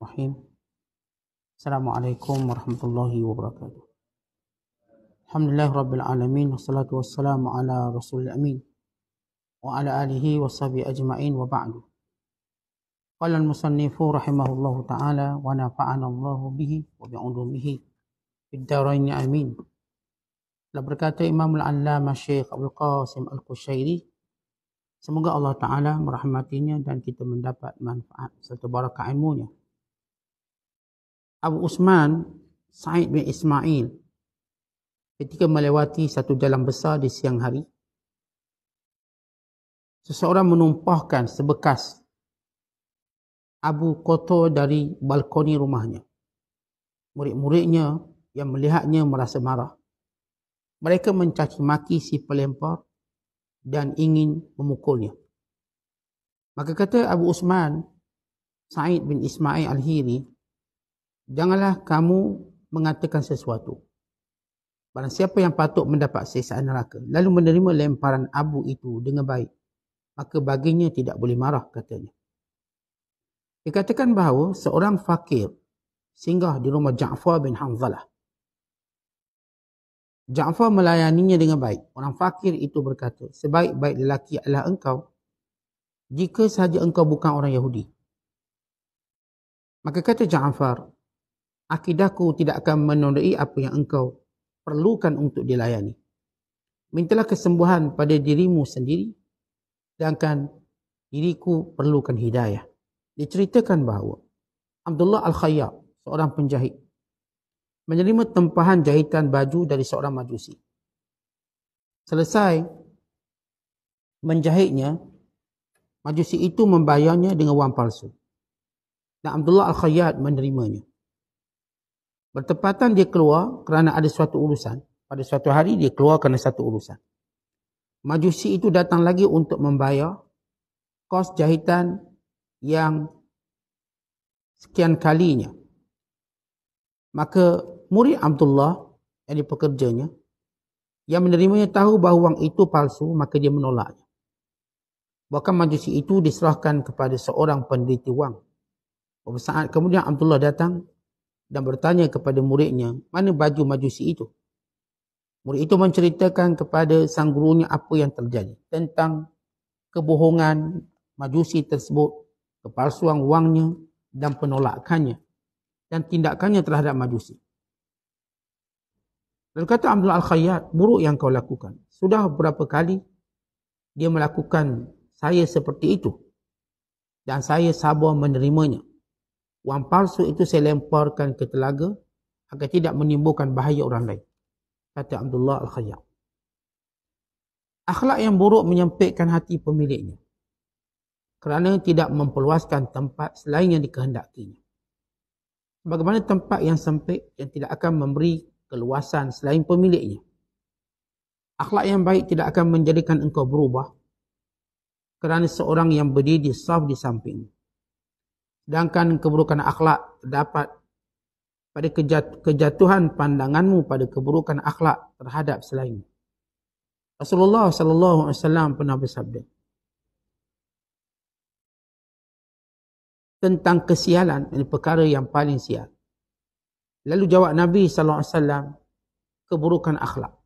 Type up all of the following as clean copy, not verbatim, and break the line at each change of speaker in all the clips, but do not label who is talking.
Bismillahirrahmanirrahim. Assalamualaikum warahmatullahi wabarakatuh. Alhamdulillah rabbil alamin, wassalatu wassalamu ala rasulil amin wa ala alihi wa sahbihi ajma'in wa ba'du. Qala al-musannifu rahimahullahu ta'ala wa nafa'ana Allahu bihi wa bi'ulumihi fid dharain amin. Telah berkata Imam al-Allamah Syekh Abdul Qasim Al-Qushayri, semoga Allah Ta'ala merahmatinya dan kita mendapat manfaat serta barakah ilmunya. Abu Usman Sa'id bin Ismail ketika melewati satu jalan besar di siang hari, seseorang menumpahkan sebekas abu kotor dari balkoni rumahnya. Murid-muridnya yang melihatnya merasa marah. Mereka mencaci maki si pelempar dan ingin memukulnya. Maka kata Abu Usman Sa'id bin Ismail Al-Hiri, janganlah kamu mengatakan sesuatu. Barang siapa yang patut mendapat siksaan neraka, lalu menerima lemparan abu itu dengan baik, maka baginya tidak boleh marah, katanya. Dikatakan bahawa seorang fakir singgah di rumah Ja'far bin Hanzalah. Ja'far melayaninya dengan baik. Orang fakir itu berkata, sebaik-baik lelaki adalah engkau jika sahaja engkau bukan orang Yahudi. Maka kata Ja'far, akidahku tidak akan menodai apa yang engkau perlukan untuk dilayani. Mintalah kesembuhan pada dirimu sendiri, sedangkan diriku perlukan hidayah. Diceritakan bahawa Abdullah Al-Khayyat, seorang penjahit, menerima tempahan jahitan baju dari seorang majusi. Selesai menjahitnya, majusi itu membayarnya dengan wang palsu. Dan Abdullah Al-Khayyat menerimanya. Bertepatan dia keluar kerana ada suatu urusan. Pada suatu hari dia keluar kerana satu urusan. Majusi itu datang lagi untuk membayar kos jahitan yang sekian kalinya. Maka murid Abdullah yang pekerjanya yang menerimanya tahu bahawa wang itu palsu, maka dia menolaknya. Bahkan majusi itu diserahkan kepada seorang peneliti wang. Beberapa saat kemudian Abdullah datang dan bertanya kepada muridnya, mana baju majusi itu? Murid itu menceritakan kepada sang gurunya apa yang terjadi tentang kebohongan majusi tersebut, kepalsuan wangnya dan penolakannya dan tindakannya terhadap majusi. Lalu kata Abdullah Al-Khayyat, buruk yang kau lakukan. Sudah berapa kali dia melakukan saya seperti itu dan saya sabar menerimanya. Wang palsu itu saya lemparkan ke telaga agar tidak menimbulkan bahaya orang lain, kata Abdullah Al-Khayyat. Akhlak yang buruk menyempitkan hati pemiliknya kerana tidak memperluaskan tempat selain yang dikehendakinya. Bagaimana tempat yang sempit yang tidak akan memberi keluasan selain pemiliknya. Akhlak yang baik tidak akan menjadikan engkau berubah kerana seorang yang berdiri saf di samping. Sedangkan keburukan akhlak terdapat pada kejatuhan pandanganmu pada keburukan akhlak terhadap selain. Rasulullah sallallahu alaihi wasallam pernah bersabda tentang kesialan, ini perkara yang paling sial. Lalu jawab Nabi sallallahu alaihi wasallam, keburukan akhlak.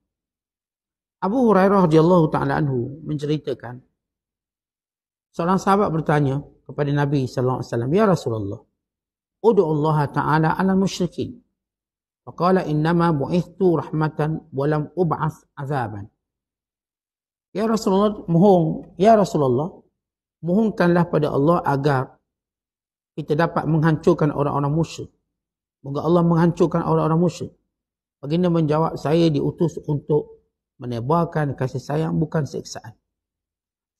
Abu Hurairah radhiyallahu taala anhu menceritakan, seorang sahabat bertanya kepada Nabi sallallahu alaihi wasallam, ya Rasulullah, ud'u Allah taala 'ala musyrikin. Faqala innama bu'ithtu rahmatan wa lam ub'ats 'adzaban. Ya Rasulullah, mohonkanlah pada Allah agar kita dapat menghancurkan orang-orang musyrik. Moga Allah menghancurkan orang-orang musyrik. Baginda menjawab, saya diutus untuk menebarkan kasih sayang, bukan siksaan.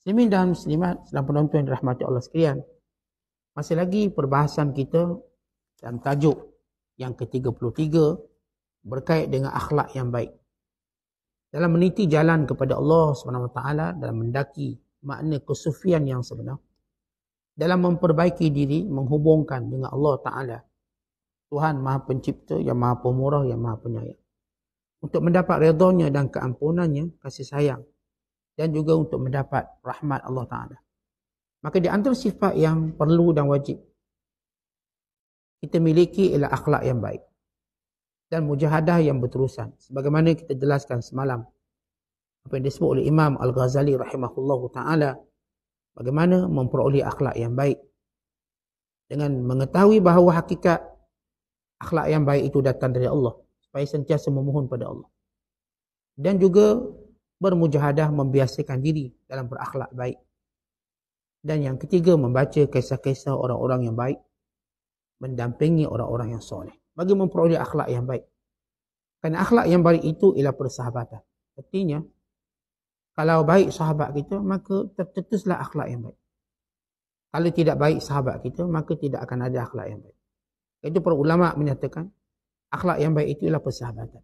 Muslimin dan muslimat sedang penonton yang dirahmati Allah sekalian, masih lagi perbahasan kita dalam tajuk yang ke-33 berkait dengan akhlak yang baik. Dalam meniti jalan kepada Allah SWT, dalam mendaki makna kesufian yang sebenar, dalam memperbaiki diri, menghubungkan dengan Allah Ta'ala, Tuhan Maha Pencipta, yang Maha Pemurah, yang Maha Penyayang, untuk mendapat redha-Nya dan keampunannya, kasih sayang, dan juga untuk mendapat rahmat Allah Ta'ala. Maka di antara sifat yang perlu dan wajib kita miliki ialah akhlak yang baik dan mujahadah yang berterusan. Sebagaimana kita jelaskan semalam, apa yang disebut oleh Imam Al-Ghazali rahimahullahu ta'ala, bagaimana memperoleh akhlak yang baik dengan mengetahui bahawa hakikat akhlak yang baik itu datang dari Allah, supaya sentiasa memohon pada Allah. Dan juga bermujahadah, membiasakan diri dalam berakhlak baik. Dan yang ketiga, membaca kisah-kisah orang-orang yang baik, mendampingi orang-orang yang soleh bagi memperoleh akhlak yang baik. Kerana akhlak yang baik itu ialah persahabatan. Artinya, kalau baik sahabat kita, maka tercetuslah akhlak yang baik. Kalau tidak baik sahabat kita, maka tidak akan ada akhlak yang baik. Itu para ulama menyatakan, akhlak yang baik itu ialah persahabatan.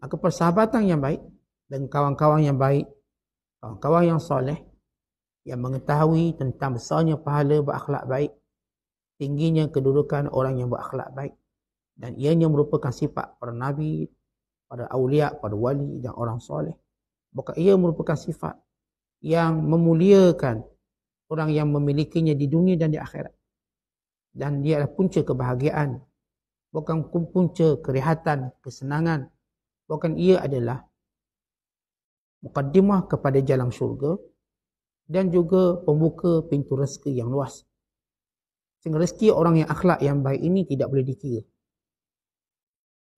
Maka persahabatan yang baik dan kawan-kawan yang baik, kawan-kawan yang soleh, yang mengetahui tentang besarnya pahala berakhlak baik, tingginya kedudukan orang yang berakhlak baik, dan ianya merupakan sifat para nabi, para awliya, para wali dan orang soleh. Bukan ia merupakan sifat yang memuliakan orang yang memilikinya di dunia dan di akhirat. Dan dia adalah punca kebahagiaan, bukan punca kerihatan, kesenangan. Bahkan ia adalah mukaddimah kepada jalan syurga dan juga pembuka pintu rezeki yang luas. Sehingga rezeki orang yang akhlak yang baik ini tidak boleh dikira.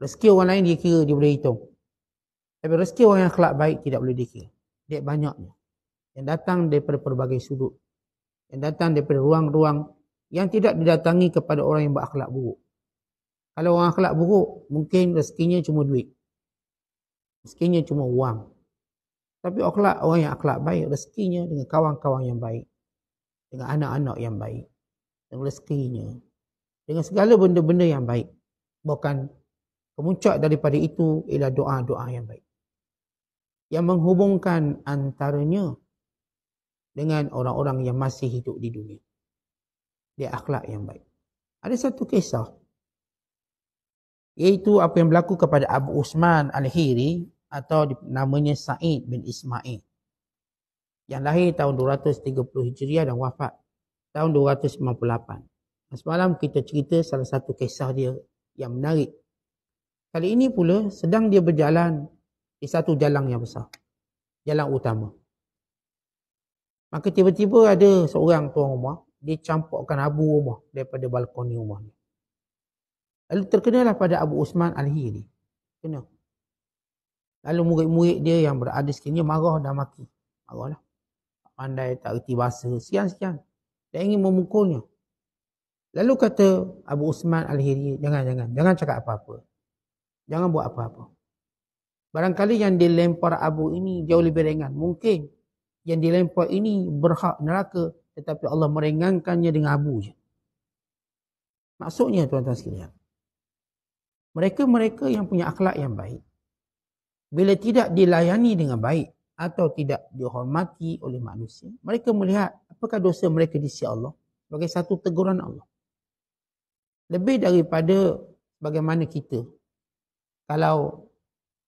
Rezeki orang lain dia kira, dia boleh hitung. Tapi rezeki orang yang akhlak baik tidak boleh dikira. Dia banyaknya. Yang datang daripada pelbagai sudut. Yang datang daripada ruang-ruang yang tidak didatangi kepada orang yang berakhlak buruk. Kalau orang akhlak buruk, mungkin rezekinya cuma duit. Rezekinya cuma wang. Tapi orang yang akhlak baik, rezekinya dengan kawan-kawan yang baik. Dengan anak-anak yang baik. Dengan rezekinya. Dengan segala benda-benda yang baik. Bahkan kemuncak daripada itu ialah doa-doa yang baik. Yang menghubungkan antaranya dengan orang-orang yang masih hidup di dunia. Dia akhlak yang baik. Ada satu kisah, iaitu apa yang berlaku kepada Abu Usman Al-Hiri, atau namanya Sa'id bin Ismail, yang lahir tahun 230 Hijriah dan wafat tahun 298. Semalam kita cerita salah satu kisah dia yang menarik. Kali ini pula sedang dia berjalan di satu jalan yang besar, jalan utama. Maka tiba-tiba ada seorang tuan rumah, dia campurkan abu rumah daripada balkoni rumahnya. Lalu terkenalah pada Abu Usman Al-Hiri. Kena. Lalu murid-murid dia yang berada sekiranya marah dan maki. Marahlah. Tak pandai, tak erti bahasa, sekian-sekian. Dan ingin memukulnya. Lalu kata Abu Usman Al-Hiri, jangan cakap apa-apa. Jangan buat apa-apa. Barangkali yang dilempar abu ini jauh lebih ringan. Mungkin yang dilempar ini berhak neraka, tetapi Allah meringankannya dengan abu je. Maksudnya tuan-tuan sekalian, mereka-mereka yang punya akhlak yang baik, bila tidak dilayani dengan baik atau tidak dihormati oleh manusia, mereka melihat apakah dosa mereka di sisi Allah sebagai satu teguran Allah. Lebih daripada bagaimana kita, kalau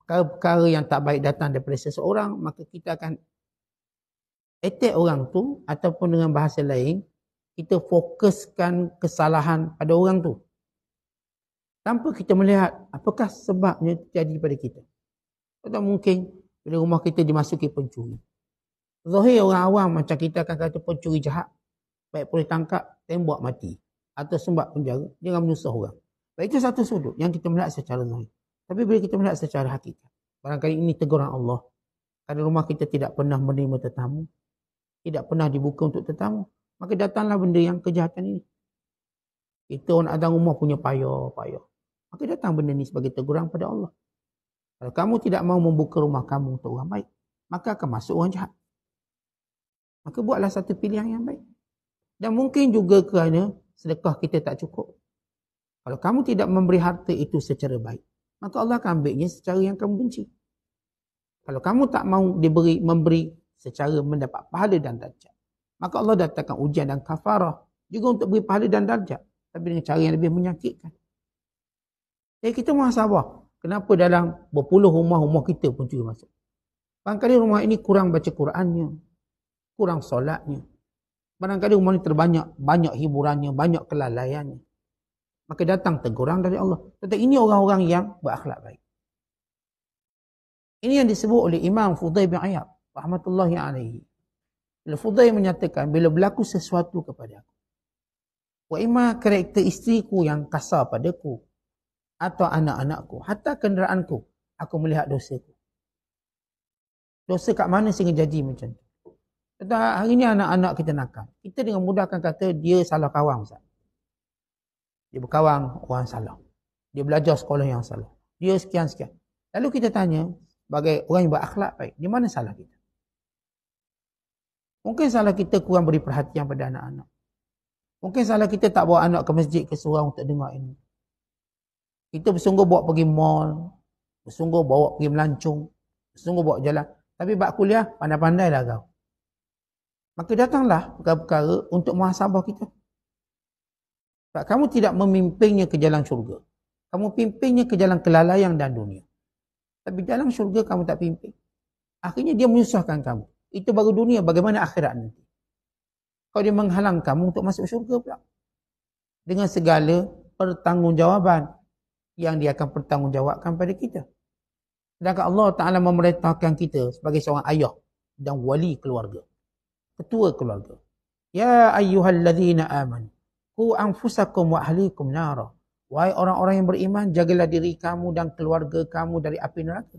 perkara yang tak baik datang daripada seseorang, maka kita akan attack orang tu, ataupun dengan bahasa lain, kita fokuskan kesalahan pada orang tu, tanpa kita melihat apakah sebabnya terjadi pada kita. Atau mungkin bila rumah kita dimasuki pencuri. Zahir orang awam macam kita akan kata pencuri jahat, baik boleh tangkap, tembak mati, atau sembak penjara, jangan menyusah orang. Baik, itu satu sudut yang kita melihat secara zahir. Tapi bila kita melihat secara hakikat, barangkali ini teguran Allah. Kerana rumah kita tidak pernah menerima tetamu, tidak pernah dibuka untuk tetamu, maka datanglah benda yang kejahatan ini. Kita orang datang rumah punya payah. Maka datang benda ini sebagai teguran pada Allah. Kalau kamu tidak mau membuka rumah kamu untuk orang baik, maka akan masuk orang jahat. Maka buatlah satu pilihan yang baik. Dan mungkin juga kerana sedekah kita tak cukup. Kalau kamu tidak memberi harta itu secara baik, maka Allah akan ambilnya secara yang kamu benci. Kalau kamu tak mau memberi secara mendapat pahala dan darjat, maka Allah datangkan ujian dan kafarah juga untuk beri pahala dan darjat, tapi dengan cara yang lebih menyakitkan. Jadi kita muhasabah. Kenapa dalam berpuluh rumah kita pun curi masuk? Barangkali rumah ini kurang baca Qurannya, kurang solatnya. Barangkali rumah ini banyak hiburannya, banyak kelalaiannya. maka datang teguran dari Allah. Tetapi ini orang-orang yang berakhlak baik. Ini yang disebut oleh Imam Fudail bin Iyad rahmatullahi alaihi. Bila Fudail menyatakan, bila berlaku sesuatu kepada aku, wa imma karakter isteriku yang kasar padaku, atau anak-anakku, hatta kenderaanku, aku melihat dosaku. Dosa kat mana sehingga jadi macam tu? Tetapi hari ni anak-anak kita nakal. Kita dengan mudah akan kata dia salah kawan, Ustaz. Dia berkawan orang salah. Dia belajar sekolah yang salah. Dia sekian-sekian. Lalu kita tanya, sebagai orang yang berakhlak baik, di mana salah kita? Mungkin salah kita kurang beri perhatian pada anak-anak. Mungkin salah kita tak bawa anak ke masjid ke surau untuk dengar ilmu. Kita bersungguh bawa pergi mall, bersungguh bawa pergi melancong, bersungguh bawa jalan. Tapi bab kuliah, pandai-pandai dah kau. Maka datanglah perkara-perkara untuk muhasabah kita. Sebab kamu tidak memimpinnya ke jalan syurga. Kamu pimpinnya ke jalan kelalaian dan dunia. Tapi jalan syurga kamu tak pimpin. Akhirnya dia menyusahkan kamu. Itu baru dunia, bagaimana akhirat nanti. Kalau dia menghalang kamu untuk masuk syurga pula. Dengan segala pertanggungjawaban yang dia akan bertanggungjawabkan pada kita. Sedangkan Allah Ta'ala memerintahkan kita sebagai seorang ayah dan wali keluarga. Ketua keluarga. Ya ayyuhalladzina amanu. Qu anfusakum wa ahlikum nara. Wahai orang-orang yang beriman, jagalah diri kamu dan keluarga kamu dari api neraka.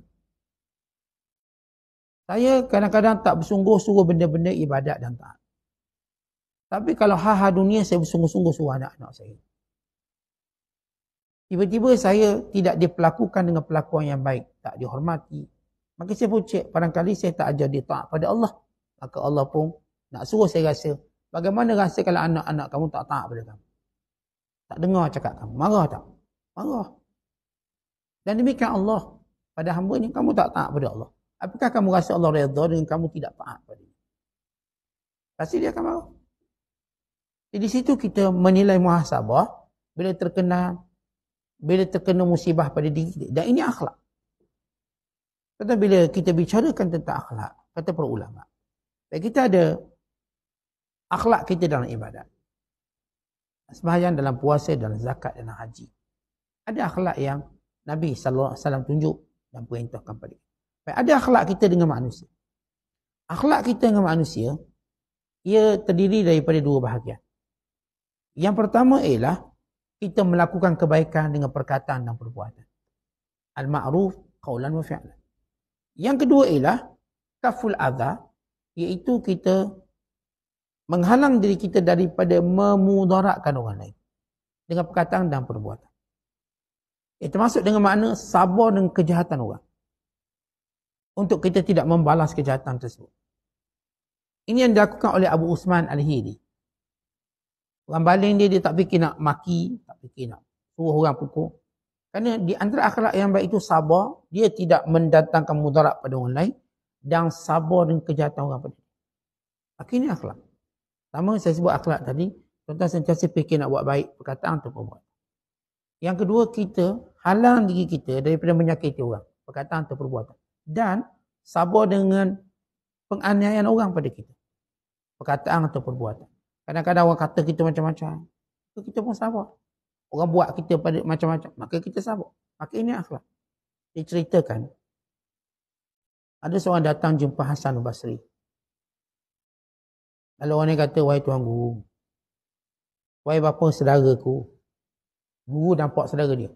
Saya kadang-kadang tak bersungguh-sungguh benda-benda ibadat dan taat. Tapi kalau hal-hal dunia, saya bersungguh-sungguh suruh anak-anak saya. Tiba-tiba saya tidak diperlakukan dengan perlakuan yang baik, tak dihormati. Maka saya pun cek, barangkali saya tak ajar dia taat pada Allah. Maka Allah pun nak suruh saya rasa, bagaimana rasa kalau anak-anak kamu tak taat pada kamu? Tak dengar cakap kamu. Marah tak? Marah. Dan demikian Allah pada hamba-Nya, kamu tak taat pada Allah. Apakah kamu rasa Allah redha dengan kamu tidak taat pada Dia? Pasti dia akan marah. Jadi di situ kita menilai muhasabah bila terkena musibah pada diri kita. Dan ini akhlak. Tetapi bila kita bicarakan tentang akhlak, kata para ulama, kita ada akhlak kita dalam ibadat. Sembahyang, dalam puasa, dalam zakat, dalam haji. Ada akhlak yang Nabi SAW tunjuk dan perintahkan pada kita. Ada akhlak kita dengan manusia. Akhlak kita dengan manusia, ia terdiri daripada dua bahagian. Yang pertama ialah kita melakukan kebaikan dengan perkataan dan perbuatan. Al-ma'ruf qaulan wa fi'lan. Yang kedua ialah kaful adha, iaitu kita menghalang diri kita daripada memudaratkan orang lain dengan perkataan dan perbuatan. Itu termasuk dengan makna sabar dengan kejahatan orang. Untuk kita tidak membalas kejahatan tersebut. Ini yang dilakukan oleh Abu Usman Al-Hidi. Orang baling dia tak fikir nak maki, tak fikir nak suruh orang pukul. Kerana di antara akhlak yang baik itu sabar, dia tidak mendatangkan mudarat pada orang lain dan sabar dengan kejahatan orang pada dia. Akhirnya akhlak. Pertama saya sebut akhlak tadi, tuan-tuan sentiasa fikir nak buat baik perkataan atau perbuatan. Yang kedua, kita halang diri kita daripada menyakiti orang, perkataan atau perbuatan. Dan sabar dengan penganiayaan orang pada kita, perkataan atau perbuatan. Kadang-kadang orang kata kita macam-macam, kita pun sabar. Orang buat kita pada macam-macam, maka kita sabar. Maka ini akhlak. Diceritakan, ada seorang datang jumpa Hasan Basri. Lalu orang ni kata, wahai Tuan Guru, wahai bapa saudaraku, guru nampak saudara dia.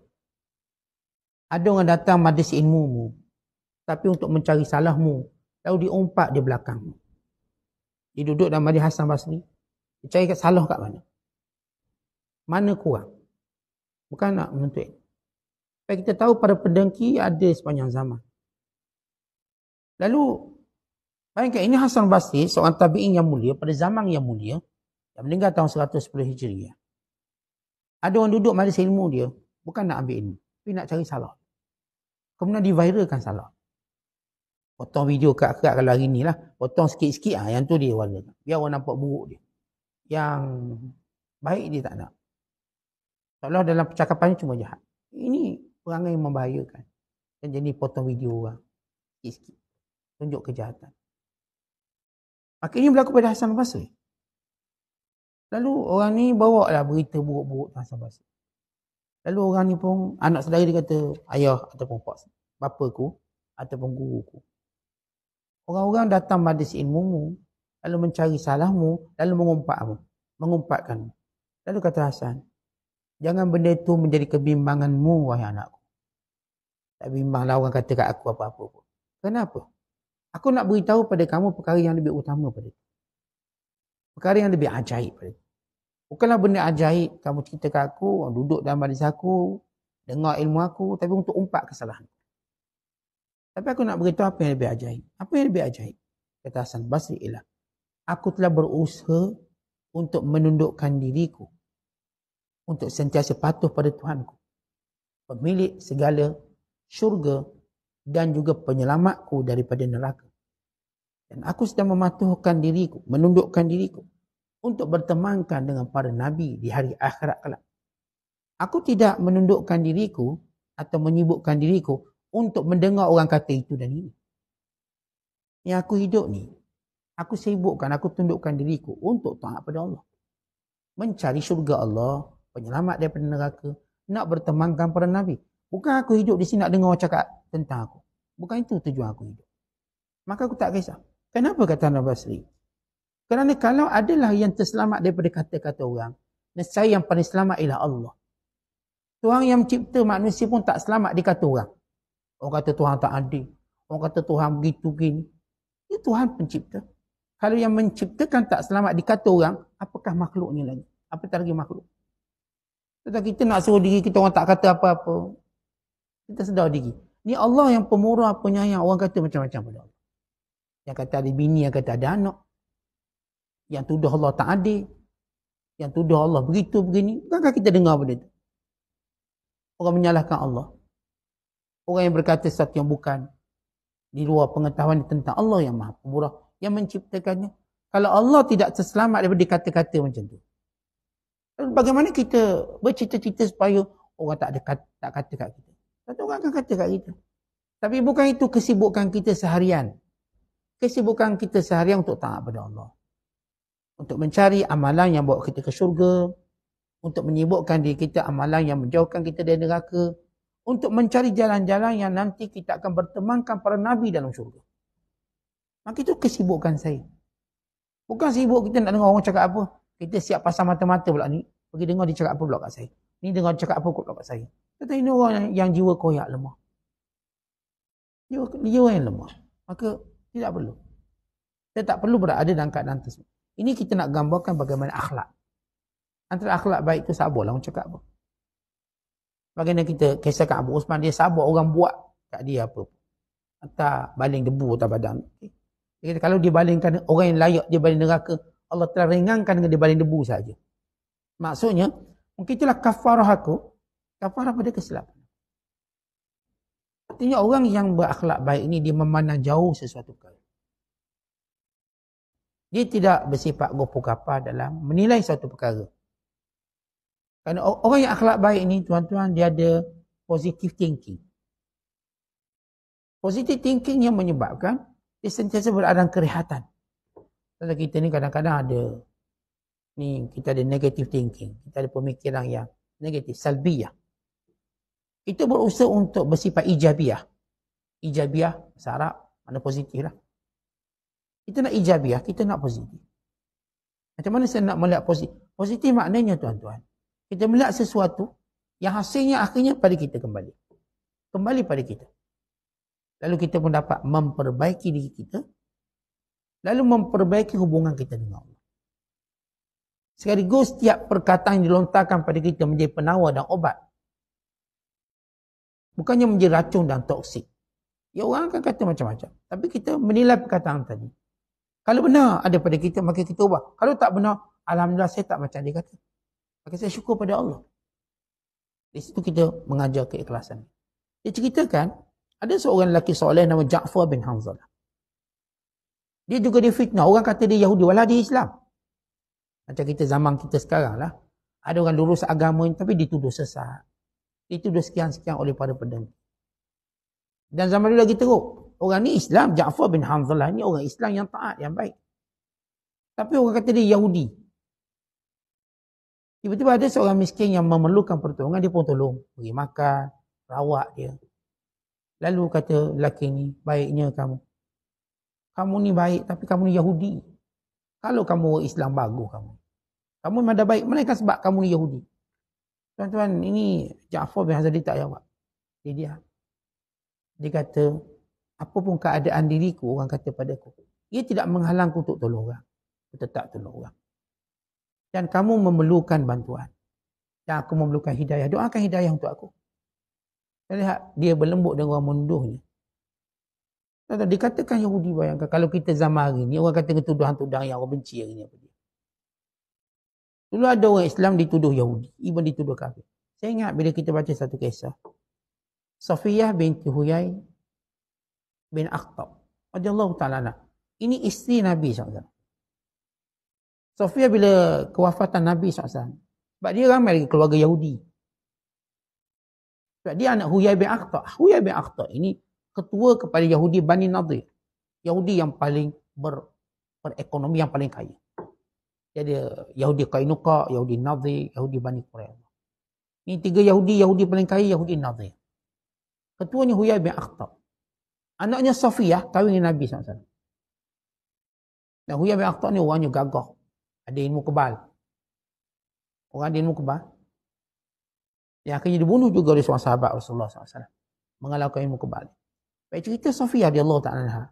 Ada orang datang majlis ilmu-mu, tapi untuk mencari salahmu, lalu diumpat di belakangmu. Dia duduk dalam majlis Hasan Basri, dia cari salah kat mana? Mana kurang? Bukan nak menuntut. Supaya kita tahu para pendengki ada sepanjang zaman. Lalu, bayangkan ini Hasan Basri, seorang tabi'in yang mulia, pada zaman yang mulia, yang meninggal tahun 110 Hijriah. Ada orang duduk majlis ilmu dia, bukan nak ambil ilmu, tapi nak cari salah. Kemudian diviralkan salah. Potong video kat kalau hari ni lah, potong sikit-sikit, yang tu dia viralkan. Biar orang nampak buruk dia. Yang baik dia tak nak. Seolah dalam percakapannya cuma jahat. Ini perangai yang membahayakan. Dan jadi potong video orang, sikit-sikit. Tunjuk kejahatan. Maka ini berlaku pada Hasan Basri. Lalu orang ni bawa lah berita buruk-buruk Hasan Basri. Lalu orang ni pun, anak saudara dia kata, ayah ataupun bapaku ataupun guruku. Orang-orang datang majlis ilmumu, lalu mencari salahmu, lalu mengumpatkanmu. Lalu kata Hasan, jangan benda itu menjadi kebimbanganmu, wahai anakku. Tak bimbanglah orang kata kat aku apa-apa pun. Kenapa? Aku nak beritahu pada kamu perkara yang lebih utama pada itu. Perkara yang lebih ajaib pada itu. Bukanlah benda ajaib kamu cerita kat aku, duduk dalam majlis aku, dengar ilmu aku, tapi untuk umpat kesalahan. Tapi aku nak beritahu apa yang lebih ajaib. Apa yang lebih ajaib? Kata Hasan Basri ialah, aku telah berusaha untuk menundukkan diriku, untuk sentiasa patuh pada Tuhanku, pemilik segala syurga dan juga penyelamatku daripada neraka. Dan aku sedang mematuhkan diriku, menundukkan diriku untuk bertemankan dengan para nabi di hari akhirat kelak. Aku tidak menundukkan diriku atau menyibukkan diriku untuk mendengar orang kata itu dan ini. Yang aku hidup ni, aku sibukkan, aku tundukkan diriku untuk taat pada Allah. Mencari syurga Allah, penyelamat daripada neraka, nak bertemankan para nabi. Bukan aku hidup di sini nak dengar orang cakap tentang aku. Bukan itu tujuan aku hidup. Maka aku tak kisah. Kenapa kata Hasan Basri? Kerana kalau adalah yang terselamat daripada kata-kata orang, nescaya yang paling selamat ialah Allah. Tuhan yang mencipta manusia pun tak selamat dikata orang. Orang kata Tuhan tak adil. Orang kata Tuhan begitu gini. Itu Tuhan pencipta. Kalau yang menciptakan tak selamat dikata orang, apakah makhluknya lagi? Apatah lagi makhluk? Tetapi kita nak suruh diri kita orang tak kata apa-apa. Kita sedar diri. Ni Allah yang pemurah, penyayang. Orang kata macam-macam pada Allah. Yang kata ada bini, yang kata ada anak. Yang tuduh Allah tak adil. Yang tuduh Allah begitu, begini. Bukankah kita dengar benda itu? Orang menyalahkan Allah. Orang yang berkata sesuatu yang bukan di luar pengetahuan tentang Allah yang maha pemurah, yang menciptakannya. Kalau Allah tidak terselamat daripada kata-kata macam tu, bagaimana kita bercita-cita supaya orang tak kata kat kita? Satu orang akan kata kat kita. Tapi bukan itu kesibukan kita seharian. Kesibukan kita seharian untuk taat pada Allah. Untuk mencari amalan yang bawa kita ke syurga. Untuk menyibukkan diri kita amalan yang menjauhkan kita dari neraka. Untuk mencari jalan-jalan yang nanti kita akan bertemankan para nabi dalam syurga. Maka itu kesibukan saya. Bukan sibuk kita nak dengar orang cakap apa. Kita siap pasang mata-mata pula ni. Pergi dengar dia cakap apa pula kat saya. Ni dengar dia cakap apa pula kat saya. Kata ini orang yang jiwa koyak lemah. Jiwa yang lemah. Maka tidak perlu. Kita tak perlu berada dalam keadaan tersebut. Ini kita nak gambarkan bagaimana akhlak. Antara akhlak baik itu sabarlah orang cakap apa. Bagaimana kita kisahkan Abu Osman, dia sabar orang buat kat dia apa. Atau baling debu atas badan. Dia kata, kalau dia balingkan orang yang layak dia baling neraka, Allah telah ringankan dengan dia baling debu saja. Maksudnya, mungkin itulah kafarah aku. Kafarah pada kesilapan. Artinya orang yang berakhlak baik ini, dia memandang jauh sesuatu perkara. Dia tidak bersifat gopoh kapal dalam menilai suatu perkara. Kerana orang yang akhlak baik ini, tuan-tuan, dia ada positive thinking. Positive thinking yang menyebabkan dia sentiasa berada dalam kerehatan. Kalau kita ni kadang-kadang ada, kita ada negative thinking. Kita ada pemikiran yang negatif, salbiyah. Kita berusaha untuk bersifat ijabiyah. Ijabiyah, bahasa Arab, mana positif lah. Kita nak ijabiyah, kita nak positif. Macam mana saya nak melihat positif? Positif maknanya, tuan-tuan, kita melihat sesuatu yang hasilnya akhirnya pada kita kembali. Kembali pada kita. Lalu kita pun dapat memperbaiki diri kita. Lalu memperbaiki hubungan kita dengan Allah. Sekaligus setiap perkataan yang dilontarkan pada kita menjadi penawar dan obat. Bukannya menjadi racun dan toksik. Ya, orang akan kata macam-macam. Tapi kita menilai perkataan tadi. Kalau benar ada pada kita, maka kita ubah. Kalau tak benar, alhamdulillah saya tak macam dia kata. Maka saya syukur pada Allah. Di situ kita mengajar keikhlasan. Dia ceritakan, ada seorang lelaki soleh nama Ja'far bin Hanzalah. Dia juga difitnah. Orang kata dia Yahudi, walau dia Islam. Macam kita zaman kita sekarang lah. Ada orang lurus agama tapi dituduh sesat. Dituduh sekian-sekian oleh para pendengki. Dan zaman dulu lagi teruk. Orang ni Islam, Ja'far bin Hanzalah ni orang Islam yang taat, yang baik. Tapi orang kata dia Yahudi. Tiba-tiba ada seorang miskin yang memerlukan pertolongan, dia pun tolong. Beri makan, rawat dia. Lalu kata lelaki ni, baiknya kamu. Kamu ni baik tapi kamu ni Yahudi. Kalau kamu orang Islam bagus kamu. Kamu memang dah baik. Melainkan sebab kamu ni Yahudi. Tuan-tuan, ini Ja'far bin Hazar dia tak jawab. Dia kata, apapun keadaan diriku, orang kata padaku, ia tidak menghalangku untuk tolong orang. Aku tetap tolong orang. Dan kamu memerlukan bantuan. Dan aku memerlukan hidayah. Doakan hidayah untuk aku. Kita lihat, dia berlembut dengan orang munduhnya. Dikatakan Yahudi, bayangkan. Kalau kita zaman hari ni, orang kata tuduhan-tuduhan yang orang benci hari ni. Dulu ada orang Islam dituduh Yahudi. Even dituduh kafir. Saya ingat bila kita baca satu kisah. Safiyah binti Huyai bin Akhtab. Radhiyallahu ta'ala. Ini isteri Nabi SAW. Safiyah bila kewafatan Nabi SAW. Sebab dia ramai lagi keluarga Yahudi. Sebab dia anak Huyai bin Akhtab. Huyai bin Akhtab ini ketua kepada Yahudi Bani Nadir. Yahudi yang paling berekonomi, yang paling kaya. Dia ada Yahudi Qainuqa, Yahudi Nadir, Yahudi Bani Quraidah. Ini tiga Yahudi paling kaya, Yahudi Nadir. Ketuanya Huyai bin Akhtab. Anaknya Safiyah kahwin dengan Nabi SAW. Dan Huyai bin Akhtab ni orangnya gagah. Ada ilmu kebal. Orang ada ilmu kebal. Yang akhirnya dibunuh juga oleh seorang sahabat Rasulullah SAW. Mengalahkan ilmu kebal. Baik cerita Safiyah radhiyallahu ta'ala.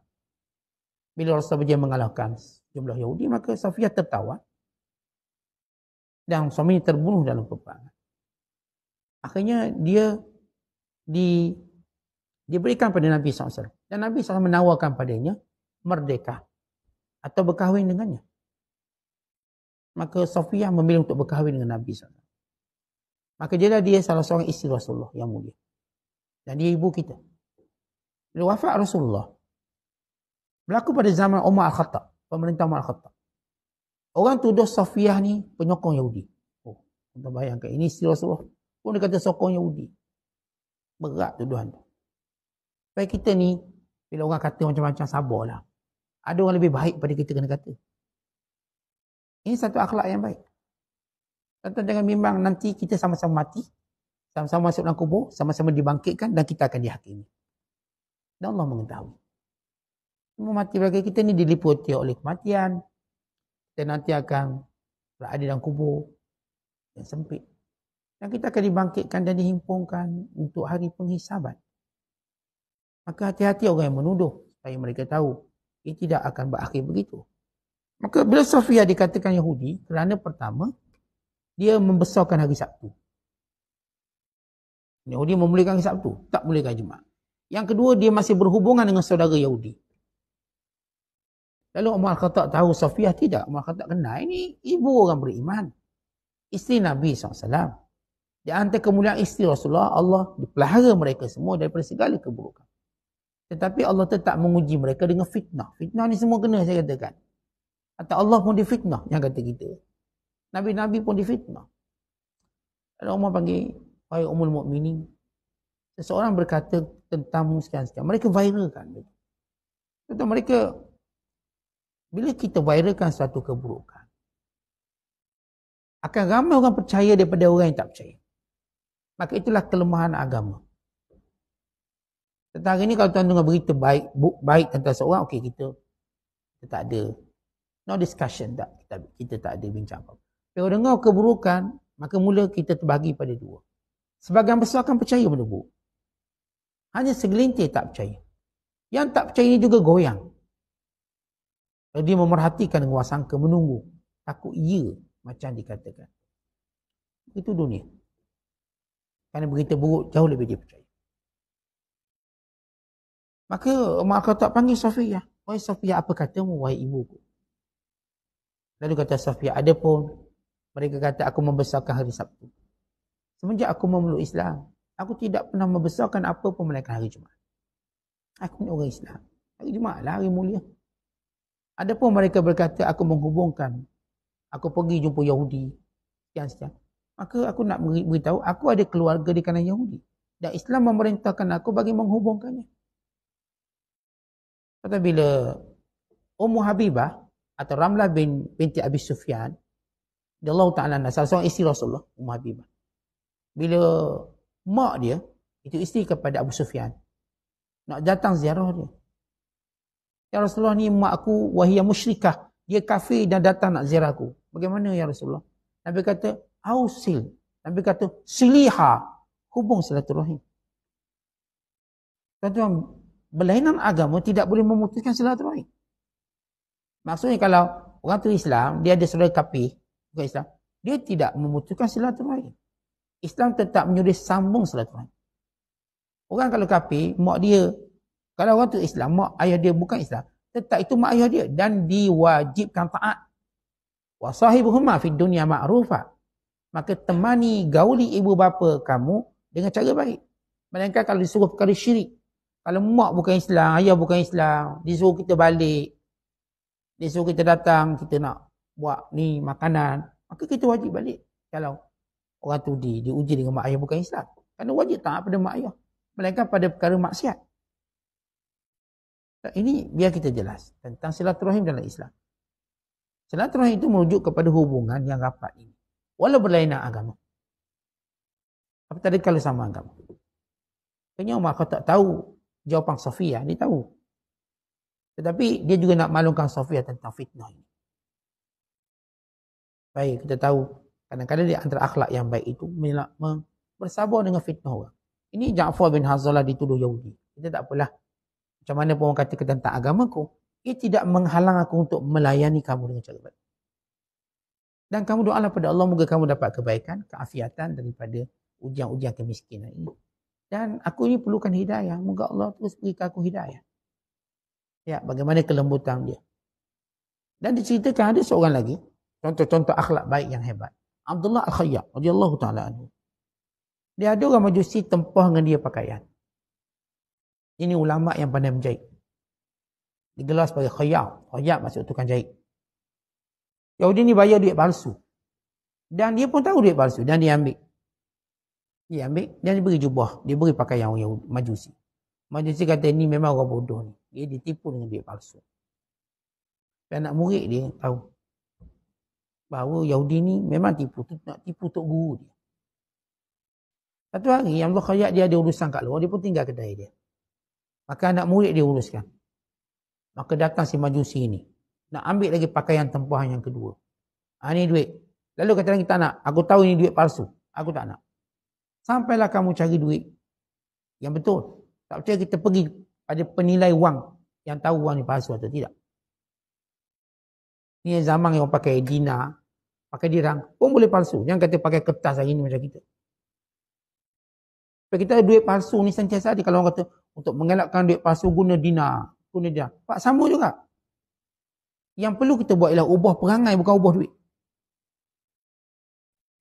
Bila Rasulullah berjaya mengalahkan jumlah Yahudi, maka Safiyah tertawan. Dan suaminya terbunuh dalam peperangan. Akhirnya dia diberikan pada Nabi SAW. Dan Nabi SAW menawarkan padanya merdeka. Atau berkahwin dengannya. Maka Safiyah memilih untuk berkahwin dengan Nabi SAW. Maka dia salah seorang isteri Rasulullah yang mulia. Dan dia ibu kita. Bila wafat Rasulullah, berlaku pada zaman Umar Al-Khattab. Pemerintah Umar Al-Khattab. Orang tuduh Safiyah ni penyokong Yahudi. Oh, kita bayangkan. Ini isteri Rasulullah. Pun dia kata sokong Yahudi. Berat tuduhan tu. Baik kita ni, bila orang kata macam-macam, sabarlah. Ada orang lebih baik pada kita kena kata. Ini satu akhlak yang baik. Tuan-tuan jangan bimbang nanti kita sama-sama mati. Sama-sama masuk dalam kubur. Sama-sama dibangkitkan dan kita akan dihakimi. Dan Allah mengetahui. Semua mati bagi kita ni diliputi oleh kematian. Kita nanti akan berada dalam kubur yang sempit. Dan kita akan dibangkitkan dan dihimpunkan untuk hari penghisaban. Maka hati-hati orang yang menuduh. Supaya mereka tahu. Ia tidak akan berakhir begitu. Maka bila Safiyah dikatakan Yahudi. Kerana pertama. Dia membesarkan hari Sabtu. Yahudi memuliakan hari Sabtu. Tak memuliakan Jumaat. Yang kedua, dia masih berhubungan dengan saudara Yahudi. Lalu Umar Khattab tahu Safiyah tidak. Umar Khattab kenal. Ini ibu orang beriman. Isteri Nabi SAW. Di antara kemuliaan isteri Rasulullah, Allah dipelihara mereka semua daripada segala keburukan. Tetapi Allah tetap menguji mereka dengan fitnah. Fitnah ni semua kena, saya katakan. Atau Allah pun difitnah, yang kata kita. Nabi-Nabi pun difitnah. Lalu Umar panggil, wahai Ummul Mukminin, seseorang berkata tentang sekian-sekian. Mereka viralkan. Contoh mereka, bila kita viralkan suatu keburukan, akan ramai orang percaya daripada orang yang tak percaya. Maka itulah kelemahan agama. Tentang hari ini kalau tuan dengar berita baik tentang seorang, okey kita tak ada. No discussion. Kita tak ada bincang apa. Kalau dengar keburukan, maka mula kita terbagi pada dua. Sebagian besar akan percaya benda buruk. Hanya segelintir tak percaya. Yang tak percaya ini juga goyang. Kalau dia memerhatikan dengan wasangka, menunggu. Takut ya, macam dikatakan. Itu dunia. Kerana berita buruk jauh lebih dia percaya. Maka Umar Khattab panggil Safiyah. Wahai Safiyah, apa katamu wahai ibuku? Lalu kata Safiyah, adapun mereka kata aku membesarkan hari Sabtu. Semenjak aku memeluk Islam, aku tidak pernah membesarkan apa pun melainkan hari Jumaat. Aku ni orang Islam. Hari Jumaat lah hari mulia. Adapun mereka berkata aku menghubungkan. Aku pergi jumpa Yahudi. Sekian-sekian. Maka aku nak beritahu, aku ada keluarga di kalangan Yahudi. Dan Islam memerintahkan aku bagi menghubungkannya. Kata bila Ummu Habibah atau Ramlah binti Abi Sufyan radhiyallahu ta'ala anha, salah seorang isteri Rasulullah, Ummu Habibah. Bila mak dia, itu isteri kepada Abu Sufyan, nak datang ziarah dia. Ya Rasulullah, ni mak aku wahia musyrikah, dia kafir dan datang nak ziarah aku. Bagaimana ya Rasulullah? Nabi kata, ausil. Nabi kata, siliha, hubung silaturahim. Tuan-tuan, berlainan agama tidak boleh memutuskan silaturahim. Maksudnya kalau orang tu Islam, dia ada saudara kafir, bukan Islam, dia tidak memutuskan silaturahim. Islam tetap menyuruh sambung silaturahim. Orang kalau kafir, mak dia, kalau orang tu Islam, mak ayah dia bukan Islam, tetap itu mak ayah dia dan diwajibkan taat. Wa sahibuhuma fid dunya ma'rufa. Maka temani, gauli ibu bapa kamu dengan cara baik. Melainkan kalau disuruh perkara syirik. Kalau mak bukan Islam, ayah bukan Islam, disuruh kita balik, disuruh kita datang, kita nak buat ni makanan, maka kita wajib balik. Kalau orang tu diuji dengan mak ayah bukan Islam, kerana wajib taat pada mak ayah, melainkan pada perkara maksiat. Ini biar kita jelas tentang silaturahim dalam Islam. Silaturahim itu merujuk kepada hubungan yang rapat ini, walau berlainan agama. Apa tadi kalau sama agama? Kayaknya Umar tak tahu jawapan Safiyah, dia tahu. Tetapi dia juga nak maklumkan Safiyah tentang fitnah ini. Baik, kita tahu kadang-kadang di antara akhlak yang baik itu bersabar dengan fitnah orang. Ini Ja'far bin Hazalah dituduh Yahudi. Kita tak apalah. Macam mana pun orang kata tentang agamaku, ia tidak menghalang aku untuk melayani kamu dengan cara baik. Dan kamu doalah pada Allah, moga kamu dapat kebaikan, keafiatan daripada ujian-ujian kemiskinan ini. Dan aku ini perlukan hidayah, moga Allah terus berikan aku hidayah. Ya, bagaimana kelembutan dia. Dan diceritakan ada seorang lagi, contoh-contoh akhlak baik yang hebat. Abdullah Al-Khayyat radhiyallahu ta'ala anhu. Dia ada orang Majusi tempah dengan dia pakaian. Ini ulama yang pandai menjahit. Digelar sebagai khayyat. Khayyat maksud tukang jahit. Yahudi ni bayar duit palsu. Dan dia pun tahu duit palsu. Dan dia ambil. Dia ambil dan dia beri jubah. Dia beri pakaian orang Yahudi, Majusi. Majusi kata ini memang orang bodoh ni. Dia ditipu dengan duit palsu. Dan anak murid dia tahu bahawa Yahudi ni memang tipu. Nak tipu tok guru dia. Satu hari Abdullah Khayyat dia ada urusan kat luar. Dia pun tinggal kedai dia. Maka anak murid dia uruskan. Maka datang si Majusi ni. Nak ambil lagi pakaian tempahan yang kedua. Ini duit. Lalu kata lagi tak nak. Aku tahu ini duit palsu. Aku tak nak. Sampailah kamu cari duit yang betul. Tak percaya kita pergi pada penilai wang yang tahu wang ni palsu atau tidak. Ni zaman yang orang pakai dinar, pakai dirham pun boleh palsu. Jangan kata pakai kertas hari ni macam kita. Sebab kita ada duit palsu ni sentiasa ada. Kalau orang kata untuk mengelakkan duit palsu guna dinar, guna dinar. Pak sama juga. Yang perlu kita buat ialah ubah perangai, bukan ubah duit.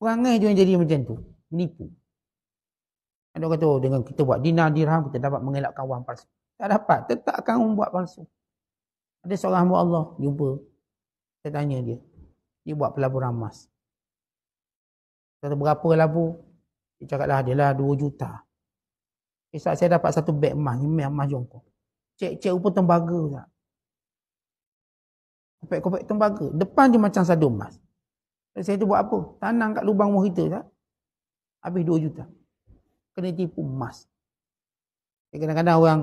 Perangai je yang jadi macam tu. Menipu. Ada orang kata, oh, dengan kita buat dinar, dirham, kita dapat mengelakkan wang palsu. Tak dapat. Tetap akan membuat palsu. Ada seorang hamba Allah jumpa. Saya tanya dia. Dia buat pelaburan emas. Kata berapa labu? Dia cakap lah, dia lah 2 juta. Saat saya dapat satu beg emas. Ni emas jongkok. Cek-cek rupa tembaga. Tak? Kopek-kopek tembaga. Depan je macam sadu emas. Saya tu buat apa? Tanam kat lubang rumah kita. Tak? Habis 2 juta. Kena tipu emas. Kadang-kadang orang,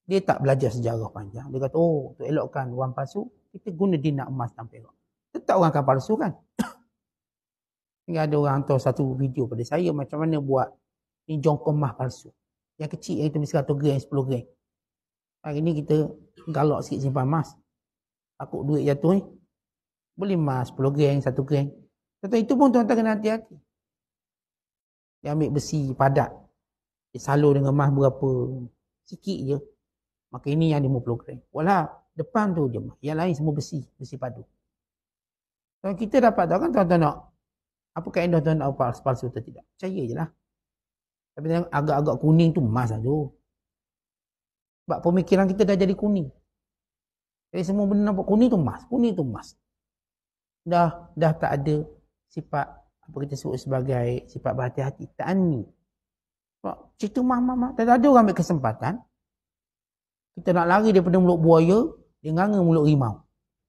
dia tak belajar sejarah panjang. Dia kata, oh, untuk elokkan wang palsu, kita guna dinar emas dan perak. Tetap orang akan palsu kan? Hingga ada orang hantar satu video pada saya, macam mana buat ni jongkok emas palsu. Yang kecil, yang kita mesti 100 gram, 10 gram. Hari ni kita galak sikit simpan emas. Takut duit jatuh ni. Beli emas 10 gram, 1 gram. Tentang itu pun tuan-tuan kena hati-hati. Dia ambil besi padat. Dia salur dengan emas berapa. Sikit je. Maka ini yang 50 gram. Walau depan tu je. Yang lain semua besi. Besi padu. Kalau kita dapat tahu kan tuan-tuan nak. Apa kaedah tuan nak palsu atau tidak. Percaya je lah. Tapi agak-agak kuning tu emas saja. Sebab pemikiran kita dah jadi kuning. Jadi semua benda nampak kuning tu emas. Kuning tu emas. Dah tak ada sifat apa kita sebut sebagai sifat berhati-hati. Ta'ani. Cerita mah. Tak ada orang ambil kesempatan. Kita nak lari daripada mulut buaya. Dia nganga mulut rimau.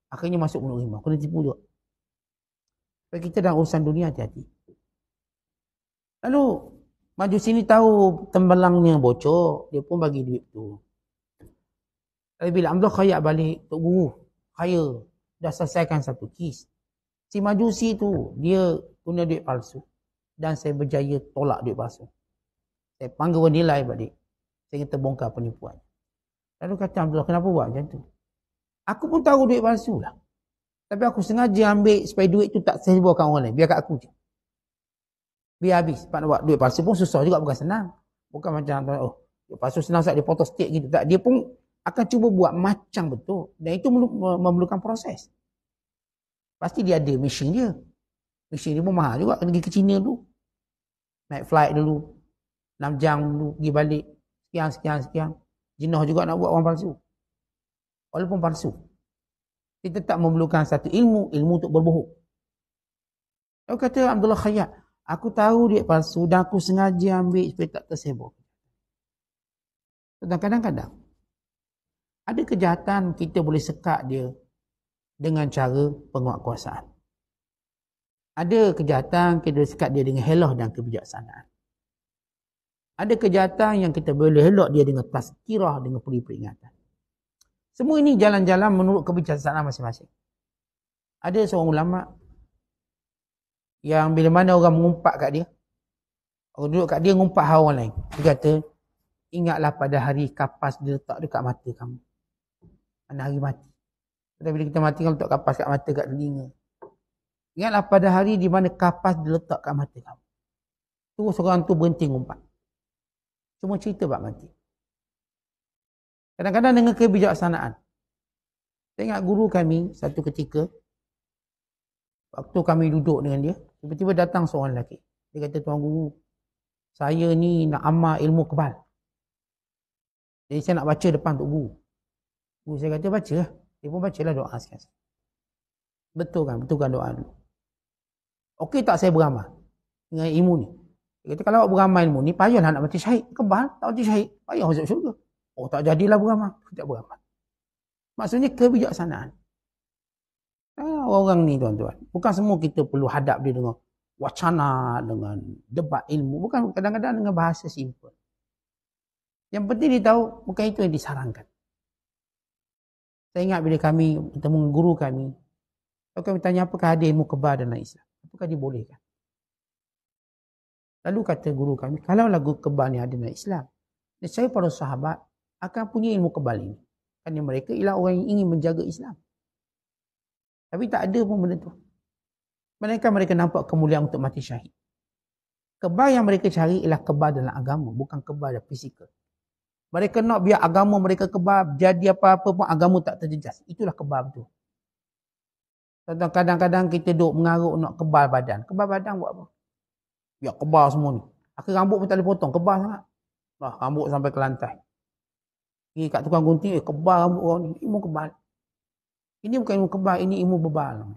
Akhirnya masuk mulut rimau. Kena tipu juga. Supaya kita dalam urusan dunia hati-hati. Lalu Majusi ni tahu tembelangnya bocor, dia pun bagi duit tu. Tapi bila Abdul Khayyat balik, Tok Guru, kaya, dah selesaikan satu kes. Si Majusi tu, dia guna duit palsu. Dan saya berjaya tolak duit palsu. Saya panggil nilai balik. Saya kata bongkar penipuan. Lalu kata Abdullah, kenapa buat macam tu? Aku pun tahu duit palsu lah. Tapi aku sengaja ambil supaya duit tu tak saya bawakan orang lain. Biar kat aku je. Biar habis. Sebab nak buat duit palsu pun susah juga, bukan senang. Bukan macam, duit palsu senang saat dia potong sikit gitu. Tak, dia pun akan cuba buat macam betul. Dan itu memerlukan proses. Pasti dia ada mesin dia. Mesin dia pun mahal juga. Kena pergi ke China dulu. Naik flight dulu. 6 jam dulu. Pergi balik. Sekian. Jenuh juga nak buat orang palsu. Walaupun palsu. Kita tak memerlukan satu ilmu untuk berbohong. Lalu kata Abdullah Khayyat, aku tahu duit palsu dan aku sengaja ambil supaya tak tersebut. Dan kadang-kadang ada kejahatan kita boleh sekat dia dengan cara penguatkuasaan. Ada kejahatan kita boleh sekat dia dengan helah dan kebijaksanaan. Ada kejahatan yang kita boleh elak dia dengan tazkirah, dengan peri peringatan. Semua ini jalan-jalan menurut kebijaksanaan masing-masing. Ada seorang ulama yang bila mana orang mengumpat kat dia, orang duduk kat dia ngumpat hal orang lain. Dia kata, ingatlah pada hari kapas diletak dekat mata kamu. Mana hari mati. Tapi bila kita mati, kalau letak kapas kat mata, kat telinga. Ingatlah pada hari di mana kapas diletak kat mata kamu. Terus orang tu berhenti ngumpat. Cuma cerita bab mati. Kadang-kadang dengan kebijaksanaan. Saya ingat guru kami satu ketika, waktu kami duduk dengan dia, tiba-tiba datang seorang lelaki. Dia kata, Tuan Guru, saya ni nak amal ilmu kebal. Jadi saya nak baca depan Tok Guru. Guru saya kata, baca lah. Dia pun bacalah doa sekian. Betulkan doa dulu. Okey tak saya beramal dengan ilmu ni? Dia kata, kalau awak beramal ilmu ni, payahlah nak mati syahid. Kebal, tak mati syahid. Payah masuk syurga. Oh, tak jadilah beramal. Tak beramal. Maksudnya kebijaksanaan. Orang ni tuan-tuan. Bukan semua kita perlu hadap dia dengan wacana, dengan debat ilmu. Bukan, kadang-kadang dengan bahasa simple. Yang penting dia tahu, bukan itu yang disarankan. Saya ingat bila kami bertemu guru kami, kami tanya apakah ada ilmu kebal dalam Islam. Apakah dibolehkan? Lalu kata guru kami, kalau lagu kebal ni ada dalam Islam, saya para sahabat akan punya ilmu kebal ini. Kerana mereka ialah orang yang ingin menjaga Islam. Tapi tak ada pun benda tu. Mereka nampak kemuliaan untuk mati syahid. Kebal yang mereka cari ialah kebal dalam agama, bukan kebal dalam fizikal. Mereka nak biar agama mereka kebal, jadi apa-apa pun agama tak terjejas. Itulah kebal tu. Kadang-kadang kita duduk mengaruk nak kebal badan. Kebal badan buat apa? Biar kebal semua ni. Akhir rambut pun tak boleh potong, kebal sangat. Rambut sampai ke lantai. Pergi kat tukang gunting, kebal rambut orang ni. Ilmu kebal. Ini bukan ilmu kebal, ini ilmu bebal.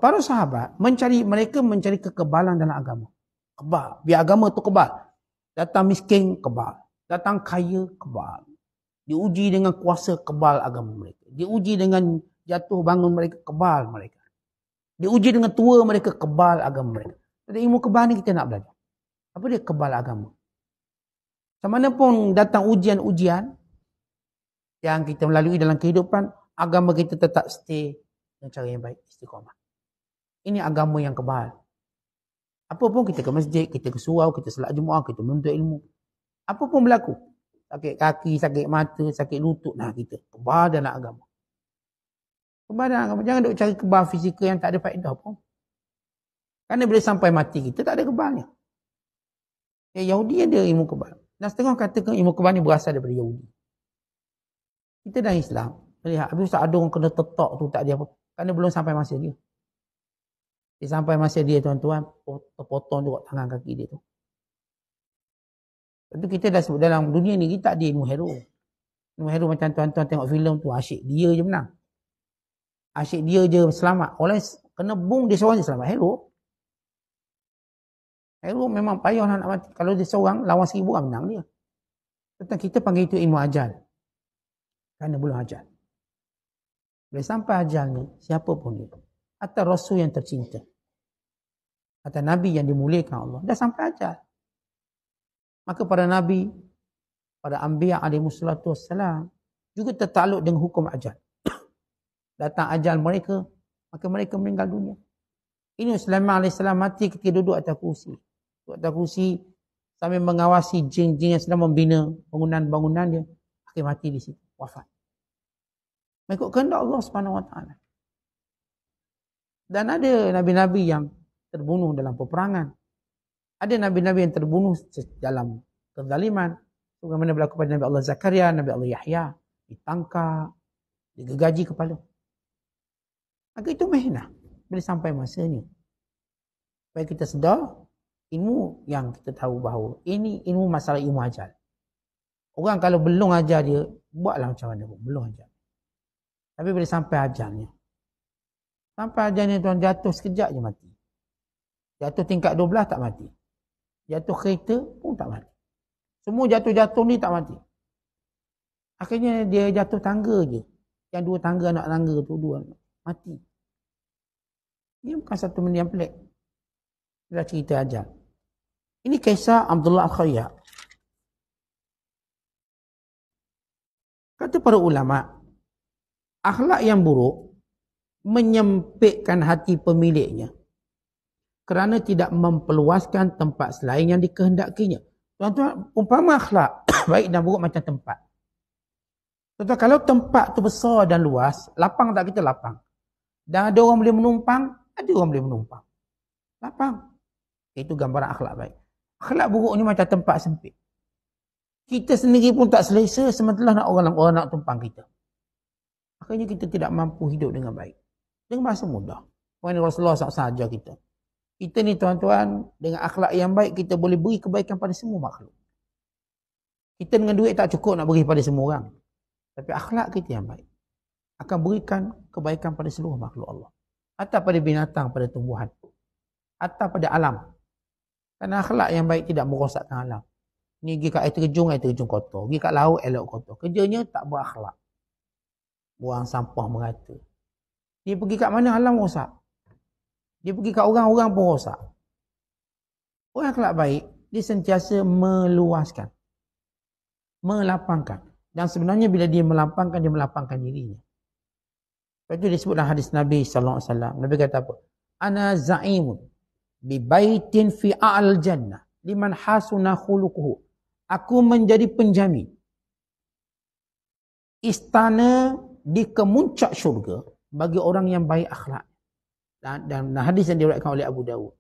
Para sahabat, mereka mencari kekebalan dalam agama. Kebal. Biar agama tu kebal. Datang miskin, kebal. Datang kaya, kebal. Diuji dengan kuasa kebal agama mereka. Diuji dengan jatuh bangun mereka, kebal mereka. Diuji dengan tua mereka, kebal agama mereka. Jadi ilmu kebal ni kita nak belajar. Apa dia kebal agama? Macam mana pun datang ujian-ujian yang kita melalui dalam kehidupan, agama kita tetap stay dengan cara yang baik, istiqamah. Ini agama yang kebal. Apa pun kita ke masjid, kita ke surau, kita solat Jumaat, kita menuntut ilmu. Apa pun berlaku. Sakit kaki, sakit mata, sakit lutut. Nah kita kebal dalam agama. Kebal dalam agama. Jangan duk cari kebal fizikal yang tak ada faedah pun. Kerana bila sampai mati kita tak ada kebalnya. Yahudi ada ilmu kebal. Dan setengah katakan ilmu kebal ni berasal daripada Yahudi. Kita dah Islam. Melihat, habis ada orang kena tetok tu tak ada apa. Kerana belum sampai masa dia. Sampai masa dia tuan-tuan, terpotong juga tangan kaki dia tu. Lepas tu kita dah sebut dalam dunia ni, kita tak ada ilmu hero. Ilmu hero macam tuan-tuan tengok filem tu, asyik dia je menang. Asyik dia je selamat. Orang kena bung, dia seorang je selamat. Hero. Hero memang payah nak mati. Kalau dia seorang, lawan 1000 orang menang dia. Tentang kita panggil itu ilmu ajal. Kerana belum ajal. Bila sampai ajal ni, siapa pun dia. Atau Rasul yang tercinta. Atau Nabi yang dimuliakan Allah. Dah sampai ajal. Maka para Nabi, para Anbiya alaihissalatu wassalam juga tertakluk dengan hukum ajal. Datang ajal mereka, maka mereka meninggal dunia. Ini Sulaiman alaihissalam mati ketika duduk atas kursi. Duduk atas kursi sambil mengawasi jin-jin yang sedang membina bangunan-bangunan dia. Akhir mati di situ, wafat. Mengikut kehendak Allah Subhanahu Wa Taala. Dan ada nabi-nabi yang terbunuh dalam peperangan. Ada nabi-nabi yang terbunuh dalam kezaliman. Bagaimana berlaku pada Nabi Allah Zakaria, Nabi Allah Yahya. Ditangkap, digergaji kepala. Maka itu mehnah. Bila sampai masanya. Supaya kita sedar, ilmu yang kita tahu bahawa ini ilmu masalah ilmu ajal. Orang kalau belum ajar dia, buatlah macam mana pun. Belum ajar. Tapi bila sampai ajalnya. Sampai ajalnya tuan jatuh sekejap je mati. Jatuh tingkat 12 tak mati. Jatuh kereta pun tak mati. Semua jatuh-jatuh ni tak mati. Akhirnya dia jatuh tangga je. Yang dua tangga, anak tangga tu dua mati. Ini bukan satu benda yang pelik. Dia cerita ajal. Ini kisah Abdullah Al-Khayyar. Kata para ulama, akhlak yang buruk menyempitkan hati pemiliknya kerana tidak memperluaskan tempat selain yang dikehendakinya. Tuan-tuan, umpama akhlak baik dan buruk macam tempat. Tuan-tuan, kalau tempat tu besar dan luas, lapang tak kita lapang. Dan ada orang boleh menumpang, ada orang boleh menumpang. Lapang. Itu gambaran akhlak baik. Akhlak buruk ni macam tempat sempit. Kita sendiri pun tak selesa, sementara nak orang nak tumpang kita. Akhirnya kita tidak mampu hidup dengan baik. Dengan bahasa mudah. Rasulullah SAW ajar kita. Kita ni tuan-tuan, dengan akhlak yang baik, kita boleh beri kebaikan pada semua makhluk. Kita dengan duit tak cukup nak beri pada semua orang. Tapi akhlak kita yang baik akan berikan kebaikan pada seluruh makhluk Allah. Atau pada binatang, pada tumbuhan. Atau pada alam. Kerana akhlak yang baik tidak merosakkan alam. Ni pergi kat air terjun kotor. Pergi kat laut, elok kotor. Kerjanya tak berakhlak. Buang sampah merata. Dia pergi kat mana, alam rosak. Dia pergi kat orang pun rosak. Orang akhlak baik, dia sentiasa meluaskan. Melapangkan. Dan sebenarnya bila dia melapangkan dirinya. Lepas itu disebut dalam hadis Nabi SAW. Nabi kata apa? Ana za'imun bi baitin fi a'al jannah liman hasuna khuluquhu. Aku menjadi penjamin istana di kemuncak syurga bagi orang yang baik akhlak. Dan hadis yang diriwayatkan oleh Abu Dawud.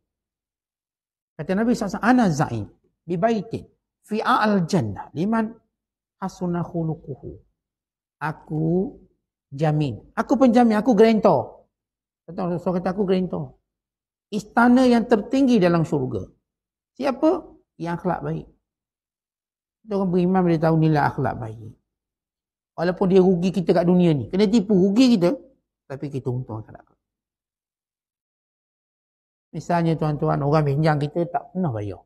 Kata Nabi SAW, ana za'im bi baitin fi a'al jannah liman hasuna khuluquhu. Aku jamin. Aku penjamin, aku garantor. Kata aku garantor. Istana yang tertinggi dalam syurga. Siapa? Yang akhlak baik. Kita orang beriman boleh tahu nilai akhlak baik. Walaupun dia rugi kita kat dunia ni. Kena tipu, rugi kita. Tapi kita untung akhlak. Misalnya tuan-tuan, orang pinjam kita tak pernah bayar.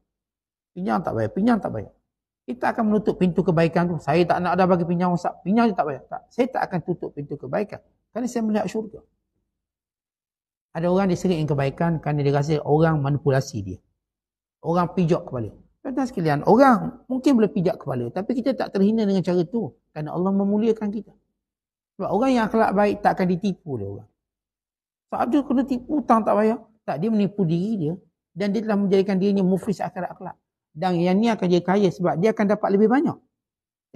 Pinjam tak bayar. Kita akan menutup pintu kebaikan tu. Saya tak nak ada bagi pinjam rosak. Pinjam dia tak bayar. Tak. Saya tak akan tutup pintu kebaikan. Kerana saya melihat syurga. Ada orang diseringi kebaikan kerana dia rasa orang manipulasi dia. Orang pijak kepala. Tuan-tuan sekalian, orang mungkin boleh pijak kepala. Tapi kita tak terhina dengan cara tu. Kerana Allah memuliakan kita. Sebab orang yang akhlak baik tak akan ditipu oleh orang. Sebab dia kena tipu, hutang tak bayar. Tak, dia menipu diri dia. Dan dia telah menjadikan dirinya muflis akhlak. Dan yang ni akan jadi kaya sebab dia akan dapat lebih banyak.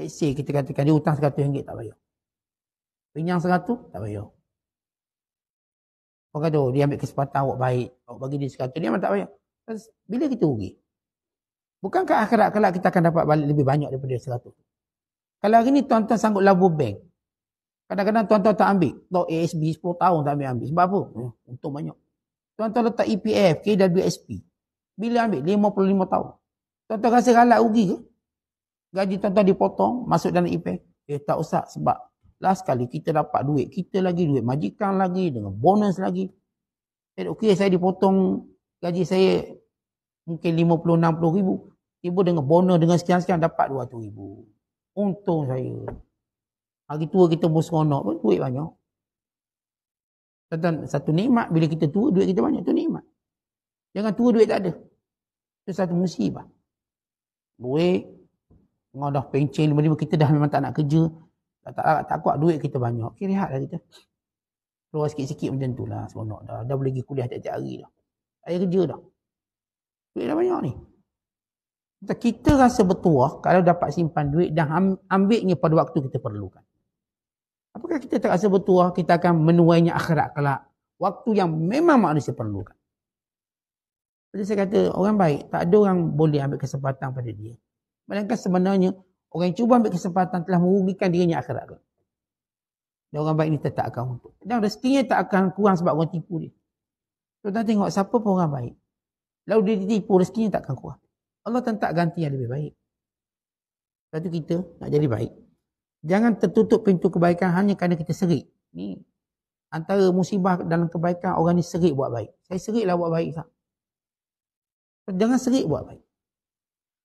Let's say kita katakan dia hutang RM100 tak bayar. Pinjam 100 tak bayar. Orang kata dia ambil kesempatan awak baik. Awak bagi dia 100 dia memang tak bayar. Bila kita rugi? Bukankah akhirat kita akan dapat balik lebih banyak daripada 100? Kalau hari ni tuan-tuan sanggup labur bank. Kadang-kadang tuan-tuan tak ambil. Tahu ASB 10 tahun tak ambil. Sebab apa? Untung banyak. Tuan-tuan letak EPF, KWSP. Bila ambil? 55 tahun. Tuan-tuan rasa galak rugi ke? Gaji tuan-tuan dipotong, masuk dalam EPF. Tak usah sebab last kali kita dapat duit. Kita lagi duit majikan lagi, dengan bonus lagi. Okey, saya dipotong gaji saya mungkin 50-60 ribu. Tiba dengan bonus dengan sekian-sekian dapat 200 ribu. Untung saya. Hari tua kita berseronok pun duit banyak. Tuan-tuan, satu nikmat bila kita tua, duit kita banyak, tu nikmat. Jangan tua duit tak ada. Itu satu musibah. Duit, orang dah pencen, kita dah memang tak nak kerja, tak kuat duit kita banyak. Okay, rehatlah kita. Keluar sikit-sikit macam tu lah, seronok dah. Dah boleh pergi kuliah tiap-tiap hari dah. Saya kerja dah. Duit dah banyak ni. Kita rasa bertuah kalau dapat simpan duit dan ambilnya pada waktu kita perlukan. Apakah kita tak rasa bertuah, kita akan menuainya akhirat kelak. Waktu yang memang manusia perlukan. Jadi saya kata, orang baik, tak ada orang boleh ambil kesempatan pada dia. Melainkan sebenarnya, orang yang cuba ambil kesempatan telah merugikan dirinya akhirat kelak. Dan orang baik ni tetap akan untung. Dan rezekinya tak akan kurang sebab orang tipu dia. Tuan-tuan tengok siapa pun orang baik. Lalu dia ditipu, rezekinya tak akan kurang. Allah tentak ganti yang lebih baik. Lepas tu kita nak jadi baik. Jangan tertutup pintu kebaikan hanya kerana kita serik. Ni antara musibah dalam kebaikan, orang ni serik buat baik. Saya seriklah buat baik. Jangan serik buat baik.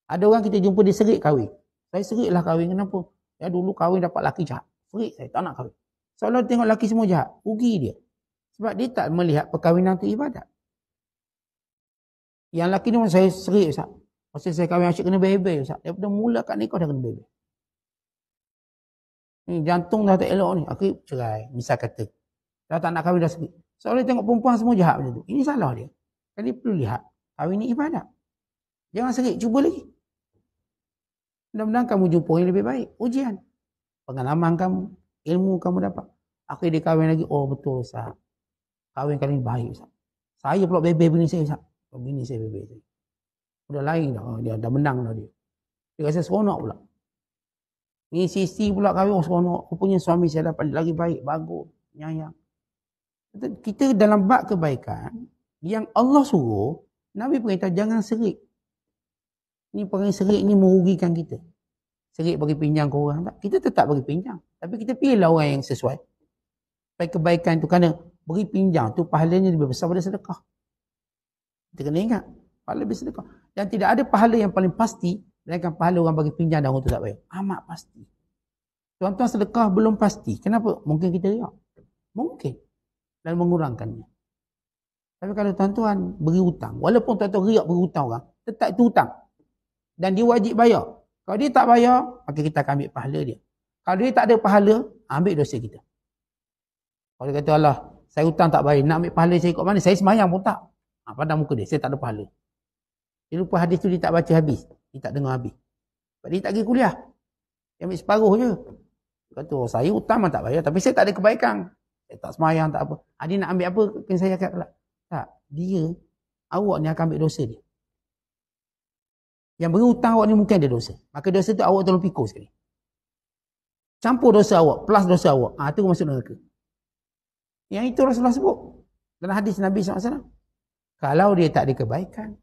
Ada orang kita jumpa dia serik kahwin. Saya seriklah kahwin. Kenapa? Ya dulu kahwin dapat laki jahat. Serik saya tak nak kahwin. Seolah tengok laki semua jahat. Rugi dia. Sebab dia tak melihat perkahwinan itu ibadat. Yang laki ni saya serik Ustaz. Pasal saya kahwin asyik kena bebel Ustaz. Daripada mula kat nikah dah kena bebel. Ni jantung dah tak elok ni. Akhir cerai. Misal kata. Dah tak nak kahwin dah serik. Seolah tengok perempuan semua jahat macam tu. Ini salah dia. Jadi perlu lihat. Kahwin ni ibadat. Jangan serik. Cuba lagi. Mudah-mudahan kamu jumpa yang lebih baik. Ujian. Pengalaman kamu. Ilmu kamu dapat. Akhir dia kahwin lagi. Oh betul Ustaz. Kahwin kali ni baik Ustaz. Saya pula bebel bini saya Ustaz. Bini saya bebel saya. Udah lain dah. Dia dah menang dah dia. Dia rasa seronok pula. Ni sisi pula kahwin. Oh seronok. Rupanya suami saya dapat lagi baik. Bagus. Nyayang. Kita dalam bab kebaikan. Yang Allah suruh. Nabi perintah jangan serik. Ni perangai serik ni merugikan kita. Serik bagi pinjam ke orang tak? Kita tetap bagi pinjam. Tapi kita pilihlah orang yang sesuai. Supaya kebaikan tu kerana beri pinjam tu pahalanya lebih besar pada sedekah. Kita kena ingat. Pahala lebih sedekah. Dan tidak ada pahala yang paling pasti melainkan pahala orang bagi pinjam dan orang tu tak bayar. Amat pasti. Tuan-tuan sedekah belum pasti. Kenapa? Mungkin kita riak. Mungkin. Dan mengurangkannya. Tapi kalau tuan-tuan beri hutang. Walaupun tuan-tuan riak beri hutang orang. Tetap itu hutang. Dan dia wajib bayar. Kalau dia tak bayar, maka kita akan ambil pahala dia. Kalau dia tak ada pahala, ambil dosa kita. Kalau dia kata, Allah, saya hutang tak bayar. Nak ambil pahala saya ikut mana? Saya semayang pun tak. Padang muka dia, saya tak ada pahala. Dia lupa hadis tu dia tak baca habis. Dia tak dengar habis. Sebab dia tak pergi kuliah. Dia ambil separuh je. Dia kata, oh, saya hutang tak bayar. Tapi saya tak ada kebaikan. Saya tak semayang, tak apa. Dia nak ambil apa? Kan saya kata, tak. Dia, awak ni akan ambil dosa dia. Yang beri hutang awak ni mungkin ada dosa. Maka dosa tu awak terlalu pikul sekali. Campur dosa awak, plus dosa awak. Itu masuk neraka. Yang itu Rasulullah sebut. Dalam hadis Nabi SAW. Kalau dia tak ada kebaikan,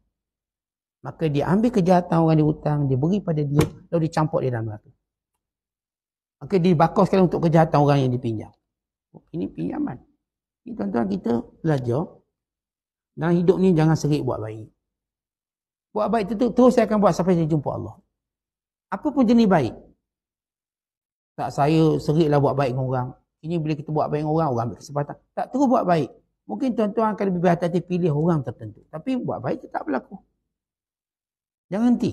maka dia ambil kejahatan orang dia hutang, dia beri pada dia, lalu dia campur dia dalam neraka. Maka dia bakar sekali untuk kejahatan orang yang dipinjam. Ini pinjaman. Ini tuan-tuan kita belajar. Dalam hidup ni jangan serik buat baik. Buat baik itu terus saya akan buat sampai saya jumpa Allah. Apa pun jenis baik. Tak saya seriklah buat baik dengan orang. Ini bila kita buat baik dengan orang, orang ambil kesempatan. Tak terus buat baik. Mungkin tuan-tuan akan lebih berhati-hati pilih orang tertentu. Tapi buat baik tetap berlaku. Jangan henti.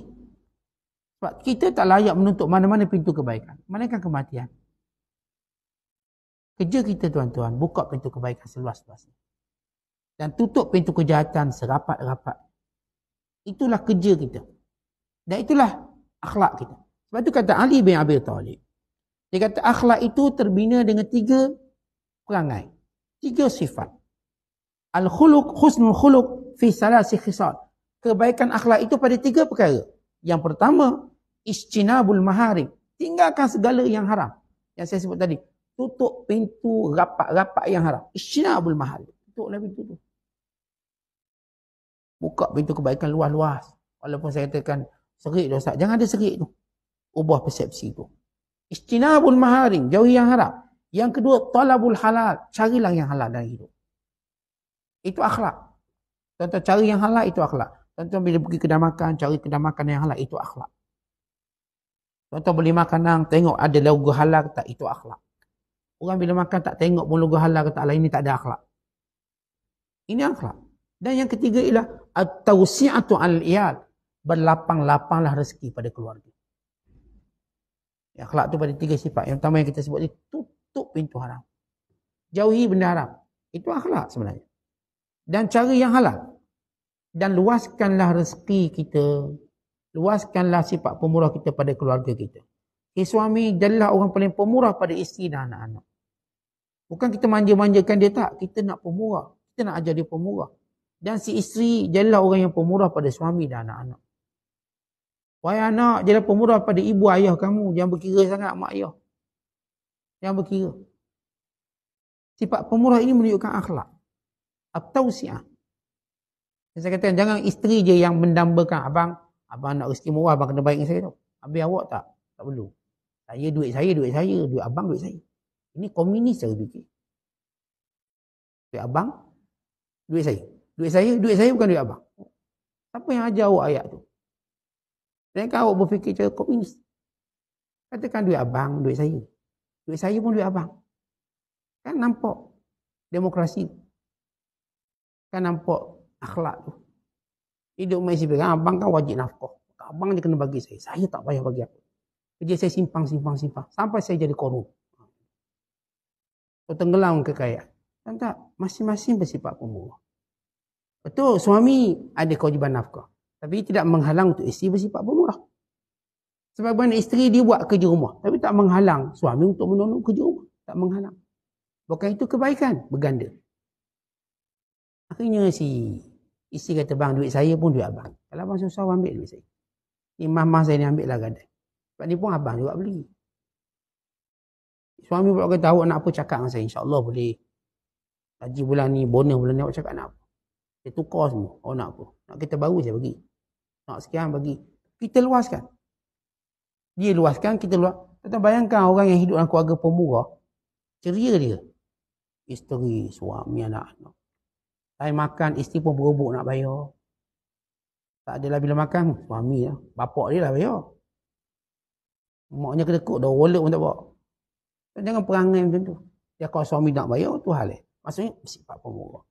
Sebab kita tak layak menutup mana-mana pintu kebaikan. Melainkan kematian. Kerja kita tuan-tuan, buka pintu kebaikan seluas-luasnya. Dan tutup pintu kejahatan serapat-rapat. Itulah kerja kita. Dan itulah akhlak kita. Sebab itu kata Ali bin Abi Thalib. Dia kata akhlak itu terbina dengan 3 perangai. 3 sifat. Al-khuluq, husnul khuluq fi salasi khisal. Kebaikan akhlak itu pada 3 perkara. Yang pertama, istinabul maharim. Tinggalkan segala yang haram. Yang saya sebut tadi. Tutup pintu rapat-rapat yang haram. Istinabul maharim. Tutuplah pintu tu. Buka pintu kebaikan luas-luas. Walaupun saya katakan serik dosa. Jangan ada serik tu. Ubah persepsi tu. Istinabul maharim. Jauhi yang haram. Yang kedua, talabul halal. Carilah yang halal dalam hidup. Itu akhlak. Tuan-tuan cari yang halal, itu akhlak. Tuan-tuan bila pergi kedai makan, cari kedai makan yang halal, itu akhlak. Tuan-tuan beli makanan, tengok ada logo halal ke tak, itu akhlak. Orang bila makan tak tengok pun logo halal ke tak, lain ni tak ada akhlak. Ini akhlak. Dan yang ketiga ialah at-tawsi'atu 'alal iyal. Berlapang-lapanglah rezeki pada keluarga. Akhlak tu pada 3 sifat. Yang pertama yang kita sebut ni, tutup pintu haram. Jauhi benda haram. Itu akhlak sebenarnya. Dan cara yang halal. Dan luaskanlah rezeki kita. Luaskanlah sifat pemurah kita pada keluarga kita. Suami jadilah orang paling pemurah pada isteri dan anak-anak. Bukan kita manja-manjakan dia, tak. Kita nak pemurah. Kita nak ajar dia pemurah. Dan si isteri jadilah orang yang pemurah pada suami dan anak-anak. Wahai anak, jadilah pemurah pada ibu ayah kamu. Jangan berkira sangat mak ayah. Jangan berkira. Sifat pemurah ini menunjukkan akhlak. At-tawsi'ah. Saya katakan, jangan isteri je yang mendambakan. Abang nak rezeki murah, abang kena baik dengan saya tau. Habis awak tak? Tak perlu. Duit saya. Duit abang, duit saya. Ini komunis cara fikir. Duit abang, duit saya. Duit saya bukan duit abang. Siapa yang ajar awak ayat tu? Jangan awak berfikir cara komunis. Katakan duit abang, duit saya. Duit saya pun duit abang. Kan nampak demokrasi. Kan nampak akhlak tu. Hidup Malaysia kan abang kan wajib nafkah. Abang je kena bagi saya. Saya tak payah bagi apa. Kerja saya simpan. Sampai saya jadi korup. So, tenggelam kekayaan. Dan tak, masing-masing bersifat pemurah. Betul, suami ada kewajiban nafkah. Tapi tidak menghalang untuk isteri bersifat pemurah. Sebab mana isteri dia buat kerja rumah. Tapi tak menghalang suami untuk menolong kerja rumah. Tak menghalang. Bukan itu kebaikan, berganda. Akhirnya si isteri kata, bang, duit saya pun duit abang. Kalau abang susah, ambil duit saya. Ni mah saya ni ambil lah gadai. Sebab ni pun abang juga beli. Suami pula kata, awak nak apa cakap dengan saya? InsyaAllah boleh. Gaji bulan ni, bonus bulan ni, awak cakap nak apa? Dia tukar semua. Awak nak apa? Nak kereta baru saya bagi. Nak sekian bagi. Kita luaskan. Dia luaskan, kita luas. Tentang bayangkan orang yang hidup dalam keluarga pemurah, ceria dia. Isteri, suami, anak-anak. Saya makan, isteri pun berobok nak bayar. Tak adalah bila makan, suami lah. Bapak dia lah bayar. Maknya kedekut, dah wallet pun tak bawa. Jangan perangai macam tu. Dia kalau suami nak bayar, tu hal maksudnya, sifat pemurah.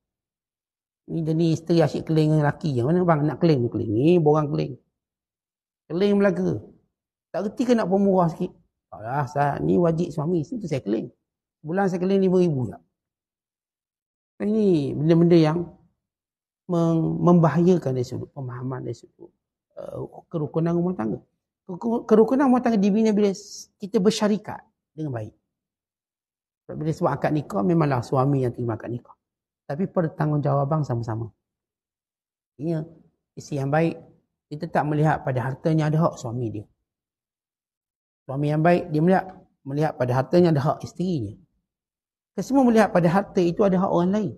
Ni jenis isteri asyik keling dengan lelaki. Yang mana bang nak keling? Ni borang keling. Keling Melaka. Tak reti ke nak pemurah sikit? Taklah, ni wajib suami. Situ saya keling. Bulan saya keling RM5,000 tak? Ini benda-benda yang membahayakan dari sudut pemahaman, dari sudut kerukunan rumah tangga. Kerukunan rumah tangga dibina bila kita bersyarikat dengan baik. Bila sebab akad nikah, memanglah suami yang terima akad nikah. Tapi pertanggungjawaban sama-sama. Artinya, isteri yang baik, dia tak melihat pada hartanya ada hak suami dia. Suami yang baik, dia melihat pada hartanya ada hak isterinya. Semua melihat pada harta itu ada hak orang lain.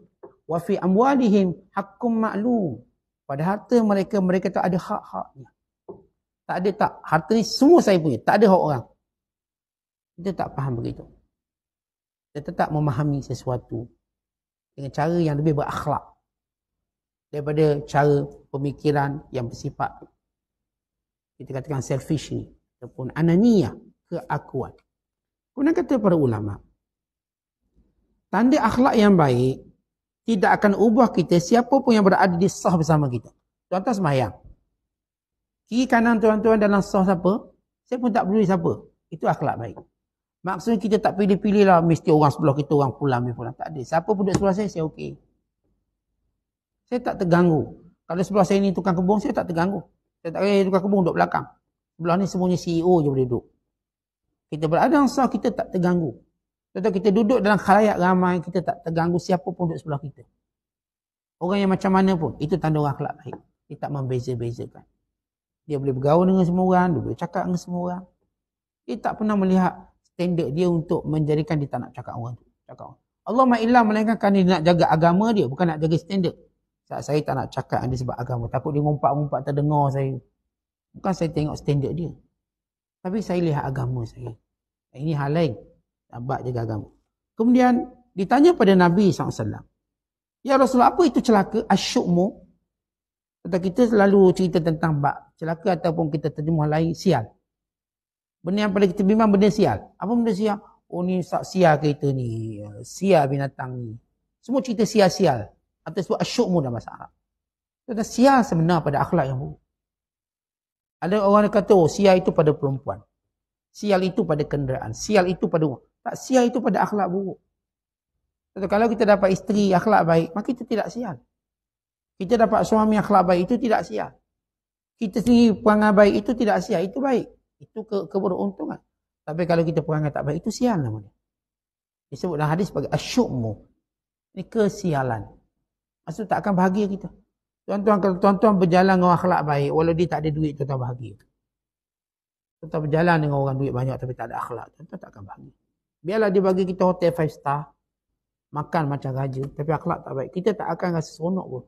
Wa fi amwalihim haqqum ma'lum. Pada harta mereka tak ada hak-haknya. Tak ada tak. Harta ni semua saya punya. Tak ada hak orang. Kita tak faham begitu. Kita tetap memahami sesuatu dengan cara yang lebih berakhlak daripada cara pemikiran yang bersifat, kita katakan selfish ni, ataupun ananiyah, keakuan. Kemudian kata para ulama, tanda akhlak yang baik tidak akan ubah kita siapa pun yang berada di saf bersama kita. Contoh sembahyang. Kiri kanan tuan-tuan dalam saf siapa? Saya pun tak peduli siapa. Itu akhlak baik. Maksudnya kita tak pilih-pilih lah mesti orang sebelah kita, orang pulang. Tak ada. Siapa pun duduk sebelah saya okey. Saya tak terganggu. Kalau sebelah saya ni tukang kebun, saya tak terganggu. Saya tak kira tukang kebun duduk belakang. Sebelah ni semuanya CEO je boleh duduk. Kita berada dalam saf, kita tak terganggu. Contoh kita duduk dalam khalayak ramai, kita tak terganggu siapa pun duduk sebelah kita. Orang yang macam mana pun, itu tanda orang akhlak baik. Dia tak membeza-bezakan. Dia boleh bergaul dengan semua orang, dia boleh cakap dengan semua orang. Dia tak pernah melihat standard dia untuk menjadikan dia tak nak cakap orang tu. Allah ma'illah melainkan kerana dia nak jaga agama dia, bukan nak jaga standard. Saya tak nak cakap dia sebab agama. Takut dia ngumpat-ngumpat terdengar saya. Bukan saya tengok standard dia. Tapi saya lihat agama saya. Ini hal lain. Abad jaga agama. Kemudian ditanya pada Nabi SAW. Ya Rasulullah, apa itu celaka? Asyukmu. Kata kita selalu cerita tentang bab celaka ataupun kita terjemah lain, sial. Benda yang paling kita bimbang benda sial. Apa benda sial? Oh ni sial kereta ni. Sial binatang ni. Semua cerita sial-sial. Atau disebut asyukmu dalam bahasa Arab. Itu sial sebenar pada akhlak yang buruk. Ada orang yang kata, oh sial itu pada perempuan. Sial itu pada kenderaan. Sial itu pada orang. Tak, sial itu pada akhlak buruk. Kalau kita dapat isteri akhlak baik, maka kita tidak sial. Kita dapat suami akhlak baik, itu tidak sial. Kita sendiri perangai baik, itu tidak sial. Itu baik. Itu keberuntungan. Tapi kalau kita perangai tak baik, itu sial namanya. Disebut dalam hadis sebagai asyukmu. Ini kesialan. Maksud tak akan bahagia kita. Tuan-tuan, kalau tuan-tuan berjalan dengan akhlak baik, walau dia tak ada duit, tuan-tuan bahagia. Tuan-tuan berjalan dengan orang duit banyak tapi tak ada akhlak, tuan-tuan tak akan bahagia. Biarlah dia bagi kita hotel 5 star, makan macam raja, tapi akhlak tak baik, kita tak akan rasa seronok pun.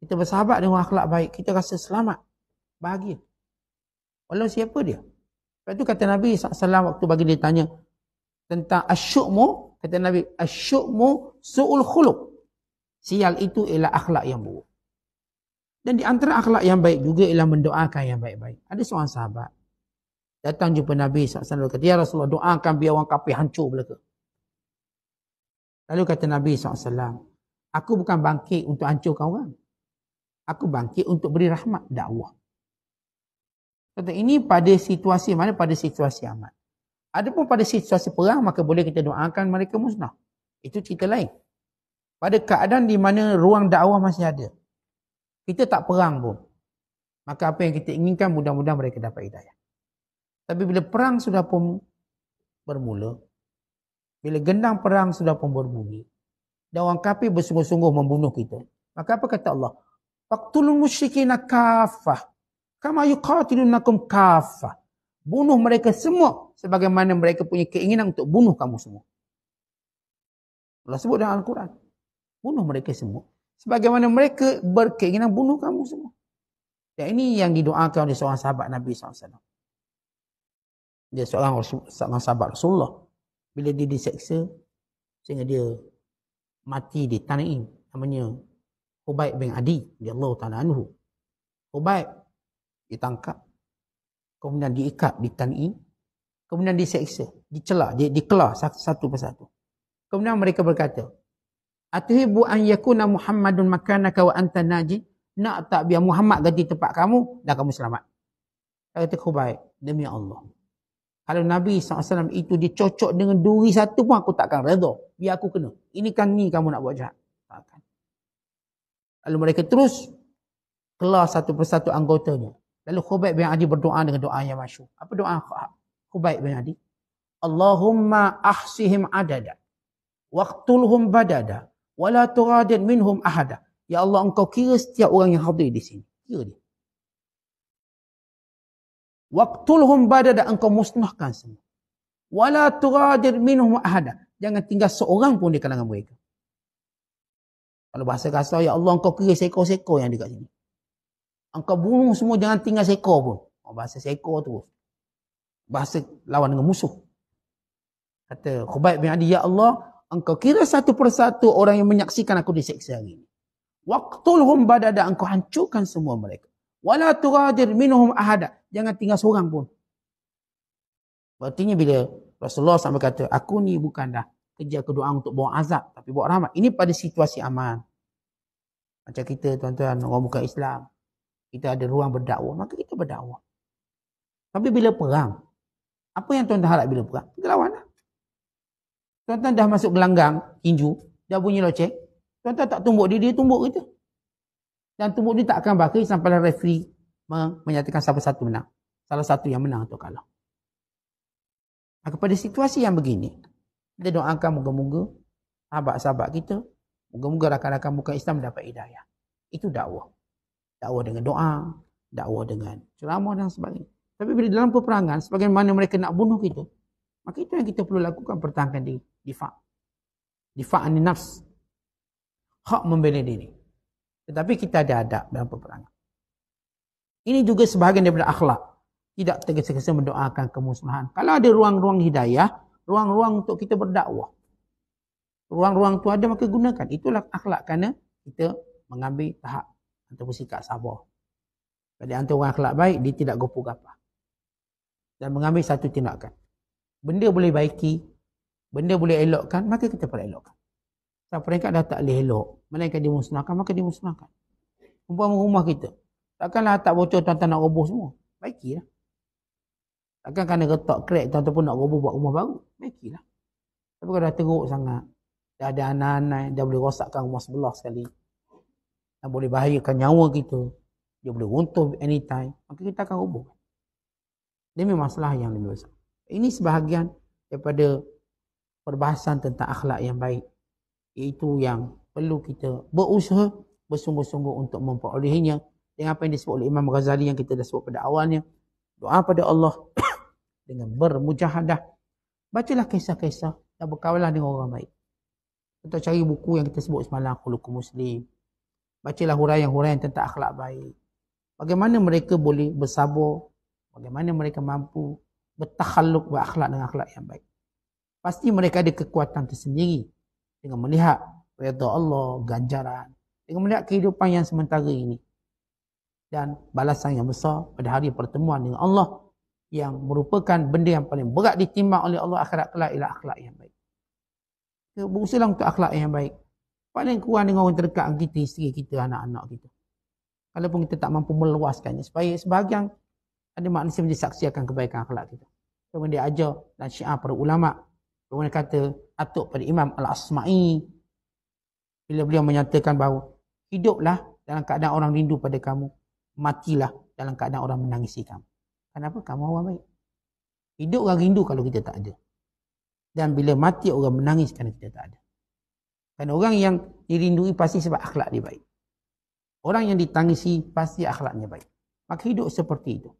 Kita bersahabat dengan akhlak baik, kita rasa selamat, bahagia. Walau siapa dia. Lepas tu kata Nabi SAW waktu bagi dia tanya tentang asyukmu, kata Nabi, asyukmu su'ul khuluq. Sial itu ialah akhlak yang buruk. Dan di antara akhlak yang baik juga ialah mendoakan yang baik-baik. Ada seorang sahabat datang jumpa Nabi SAW, kata, ya Rasulullah, doakan biar orang kafir hancur belaka. Lalu kata Nabi SAW, aku bukan bangkit untuk hancurkan orang. Aku bangkit untuk beri rahmat, dakwah. Kata, ini pada situasi mana? Pada situasi aman. Adapun pada situasi perang, maka boleh kita doakan mereka musnah. Itu cerita lain. Pada keadaan di mana ruang dakwah masih ada, kita tak perang pun, maka apa yang kita inginkan mudah-mudahan mereka dapat hidayah. Tapi bila perang sudah pun bermula, bila gendang perang sudah pun berbunyi, dan orang kafir bersungguh-sungguh membunuh kita, maka apa kata Allah? Faqtulul musyrikina kaffah kama yuqatilunakum kaffah. Bunuh mereka semua sebagaimana mereka punya keinginan untuk bunuh kamu semua. Allah sebut dalam Al-Quran. Bunuh mereka semua sebagaimana mereka berkeinginan bunuh kamu semua. Dan ini yang didoakan oleh seorang sahabat Nabi SAW. Dia seorang sahabat Rasulullah. Bila dia diseksa, sehingga dia mati di Tan'im. Namanya Hubaib bin Adi. Radhiyallahu ta'ala anhu. Hubaib ditangkap. Kemudian diikat di Tan'im. Kemudian diseksa. Dicela. Dikelah satu persatu. Kemudian mereka berkata, Atuhibbu an yakuna Muhammadun makanaka wa anta najid? Nak tak biar Muhammad ganti tempat kamu dan kamu selamat? Kata Khubaib, demi Allah, kalau Nabi SAW itu dicocok dengan duri satu pun aku takkan redha. Biar aku kena. Ini kan ni kamu nak buat jahat. Takkan. Lalu mereka terus kelar satu persatu anggotanya. Lalu Khubaib bin Adi berdoa dengan doa yang masyhur. Apa doa Khubaib bin Adi? Allahumma ahsihim adada waqtulhum badada wala tughadir minhum ahada. Ya Allah, engkau kira setiap orang yang hadir di sini. Kira dia. Waqtulhum badada, engkau musnahkan semua. Wala tughadir minhum ahada. Jangan tinggal seorang pun di kalangan mereka. Kalau bahasa kasar, ya Allah, engkau kira seekor-seekor yang dekat sini. Engkau bunuh semua, jangan tinggal seekor pun. Bahasa seekor terus. Bahasa lawan dengan musuh. Kata Khubaib bin Adi, ya Allah, engkau kira satu persatu orang yang menyaksikan aku diseksa hari ini. Waqtulhum badada, engkau hancurkan semua mereka. Wala tughadir minhum ahada. Jangan tinggal seorang pun. Artinya bila Rasulullah SAW kata, aku ni bukan dah kerja doa untuk bawa azab, tapi bawa rahmat. Ini pada situasi aman. Macam kita, tuan-tuan, orang bukan Islam. Kita ada ruang berdakwah, maka kita berdakwah. Tapi bila perang, apa yang tuan-tuan harap bila perang? Kita lawan lah. Tuan-tuan dah masuk gelanggang tinju, dah bunyi loceng, tuan-tuan tak tumbuk dia tumbuk kita. Dan tumbuk dia tak akan berakhir sampai referee menyatakan siapa satu menang. Salah satu yang menang atau kalah. Maka pada situasi yang begini, kita doakan moga-moga sahabat-sahabat kita, moga-moga rakan-rakan bukan Islam dapat hidayah. Itu dakwah. Dakwah dengan doa, dakwah dengan ceramah dan sebagainya. Tapi bila dalam peperangan, sebagaimana mereka nak bunuh kita, maka itu yang kita perlu lakukan, pertahankan diri. Difa' ani nafs. Hak membela diri. Tetapi kita ada adab dalam peperangan. Ini juga sebahagian daripada akhlak. Tidak tergesa-gesa mendoakan kemusnahan. Kalau ada ruang-ruang hidayah, ruang-ruang untuk kita berdakwah. Ruang-ruang itu ada, maka gunakan. Itulah akhlak, kerana kita mengambil tahap atau bersikap sabar. Pada antara orang akhlak baik, dia tidak gopoh-gapah. Dan mengambil satu tindakan. Benda boleh baiki, benda boleh elokkan, maka kita perlu elokkan. peringkat dah tak boleh elok, melainkan dimusnahkan, maka dimusnahkan. Umpama rumah kita, takkanlah tak bocor tuan-tuan nak roboh semua. Baikilah. Takkan kena retak crack tuan-tuan pun nak roboh buat rumah baru. Baikilah. Tapi kalau dah teruk sangat, dah ada anak-anak, dah boleh rosakkan rumah sebelah sekali, dah boleh bahayakan nyawa kita, dia boleh runtuh anytime, maka kita akan roboh. Demi masalah yang lebih besar. Ini sebahagian daripada perbahasan tentang akhlak yang baik, iaitu yang perlu kita berusaha bersungguh-sungguh untuk memperolehinya dengan apa yang disebut oleh Imam Ghazali yang kita dah sebut pada awalnya. Doa pada Allah dengan bermujahadah. Bacalah kisah-kisah dan berkawanlah dengan orang baik. Kita cari buku yang kita sebut semalam, Khuluqul Muslim. Bacalah huraian-huraian tentang akhlak baik. Bagaimana mereka boleh bersabar, bagaimana mereka mampu bertakhalluk berakhlak dengan akhlak yang baik. Pasti mereka ada kekuatan tersendiri dengan melihat redha Allah, ganjaran, dengan melihat kehidupan yang sementara ini dan balasan yang besar pada hari pertemuan dengan Allah yang merupakan benda yang paling berat ditimbang oleh Allah akhirat kelak ialah akhlak yang baik. Berusahalah untuk akhlak yang baik. Paling kurang dengan orang terdekat kita, isteri kita, anak-anak kita. Kalaupun kita tak mampu meluaskannya, supaya sebahagian ada manusia menjadi saksi akan kebaikan akhlak kita. Kemudian dia ajar dan syiar para ulama. Kemudian kata atuk pada Imam Al-Asma'i, bila beliau menyatakan bahawa hiduplah dalam keadaan orang rindu pada kamu, matilah dalam keadaan orang menangisi kamu. Kenapa? Kamu orang baik. Hidup orang rindu kalau kita tak ada. Dan bila mati orang menangis kerana kita tak ada. Kerana orang yang dirindui pasti sebab akhlak dia baik. Orang yang ditangisi pasti akhlaknya baik. Maka hidup seperti itu.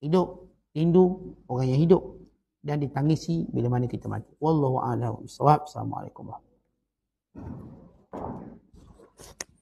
Hidup, rindu orang yang hidup dan ditangisi bila mana kita mati. Wallahu a'lam bishawab. Assalamualaikum warahmatullahi wabarakatuh.